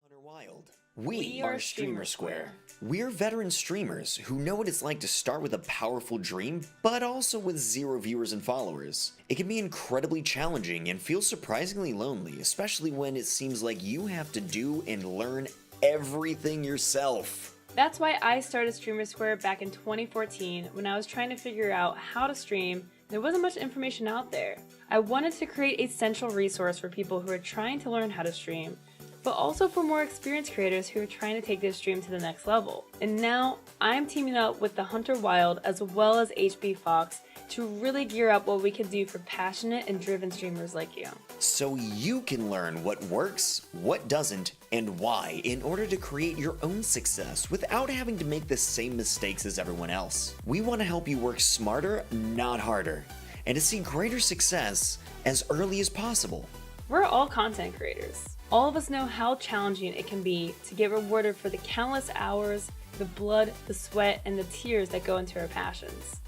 Hunter Wild. We are Streamersquare. We're veteran streamers who know what it's like to start with a powerful dream, but also with 0 viewers and followers. It can be incredibly challenging and feel surprisingly lonely, especially when it seems like you have to do and learn everything yourself. That's why I started Streamersquare back in 2014 when I was trying to figure out how to stream. There wasn't much information out there. I wanted to create a central resource for people who are trying to learn how to stream, but also for more experienced creators who are trying to take their stream to the next level. And now I'm teaming up with the Hunter Wild as well as HB Fox to really gear up what we can do for passionate and driven streamers like you. So you can learn what works, what doesn't, and why in order to create your own success without having to make the same mistakes as everyone else. We want to help you work smarter, not harder, and to see greater success as early as possible. We're all content creators. All of us know how challenging it can be to get rewarded for the countless hours, the blood, the sweat, and the tears that go into our passions.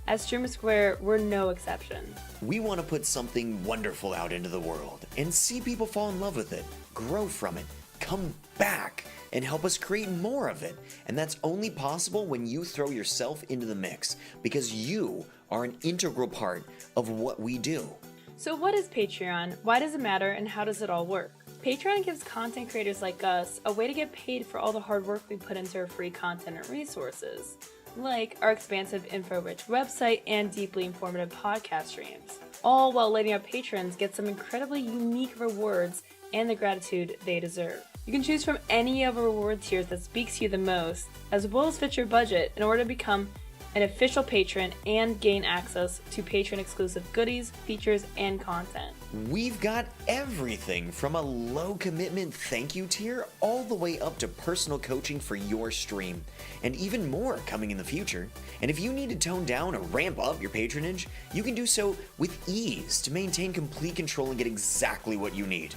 At Streamersquare, we're no exception. We want to put something wonderful out into the world and see people fall in love with it, grow from it, come back, and help us create more of it. And that's only possible when you throw yourself into the mix, because you are an integral part of what we do. So what is Patreon? Why does it matter, and how does it all work? Patreon gives content creators like us a way to get paid for all the hard work we put into our free content and resources, like our expansive info-rich website and deeply informative podcast streams, all while letting our patrons get some incredibly unique rewards and the gratitude they deserve. You can choose from any of our reward tiers that speaks to you the most, as well as fit your budget in order to become an official patron and gain access to patron-exclusive goodies, features, and content. We've got everything from a low-commitment thank you tier all the way up to personal coaching for your stream, and even more coming in the future. And if you need to tone down or ramp up your patronage, you can do so with ease to maintain complete control and get exactly what you need.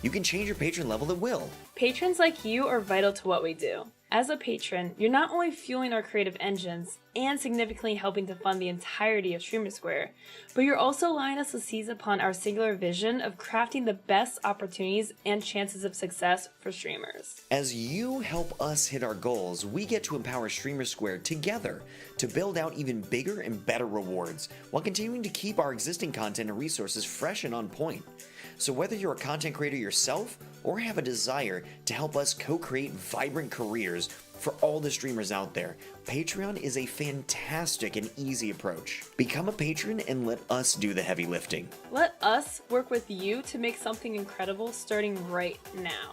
You can change your patron level at will. Patrons like you are vital to what we do. As a patron, you're not only fueling our creative engines and significantly helping to fund the entirety of Streamersquare, but you're also allowing us to seize upon our singular vision of crafting the best opportunities and chances of success for streamers. As you help us hit our goals, we get to empower Streamersquare together to build out even bigger and better rewards while continuing to keep our existing content and resources fresh and on point. So whether you're a content creator yourself or have a desire to help us co-create vibrant careers for all the streamers out there, Patreon is a fantastic and easy approach. Become a patron and let us do the heavy lifting. Let us work with you to make something incredible starting right now.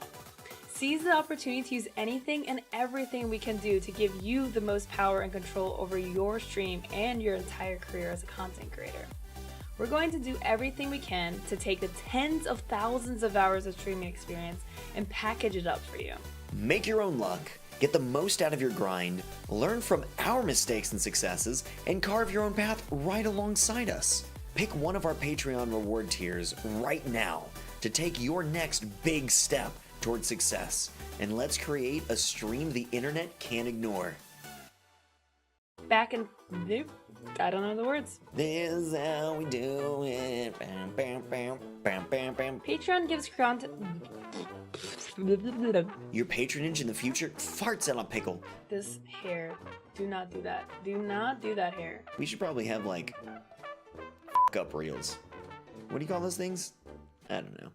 Seize the opportunity to use anything and everything we can do to give you the most power and control over your stream and your entire career as a content creator. We're going to do everything we can to take the tens of thousands of hours of streaming experience and package it up for you. Make your own luck, get the most out of your grind, learn from our mistakes and successes, and carve your own path right alongside us. Pick one of our Patreon reward tiers right now to take your next big step towards success, and let's create a stream the internet can't ignore. Back in... I don't know the words. This is how we do it. Bam, bam, bam, bam, bam, bam. Patreon gives content... Your patronage in the future farts on a pickle. This hair. Do not do that. Do not do that hair. We should probably have like up reels. What do you call those things? I don't know.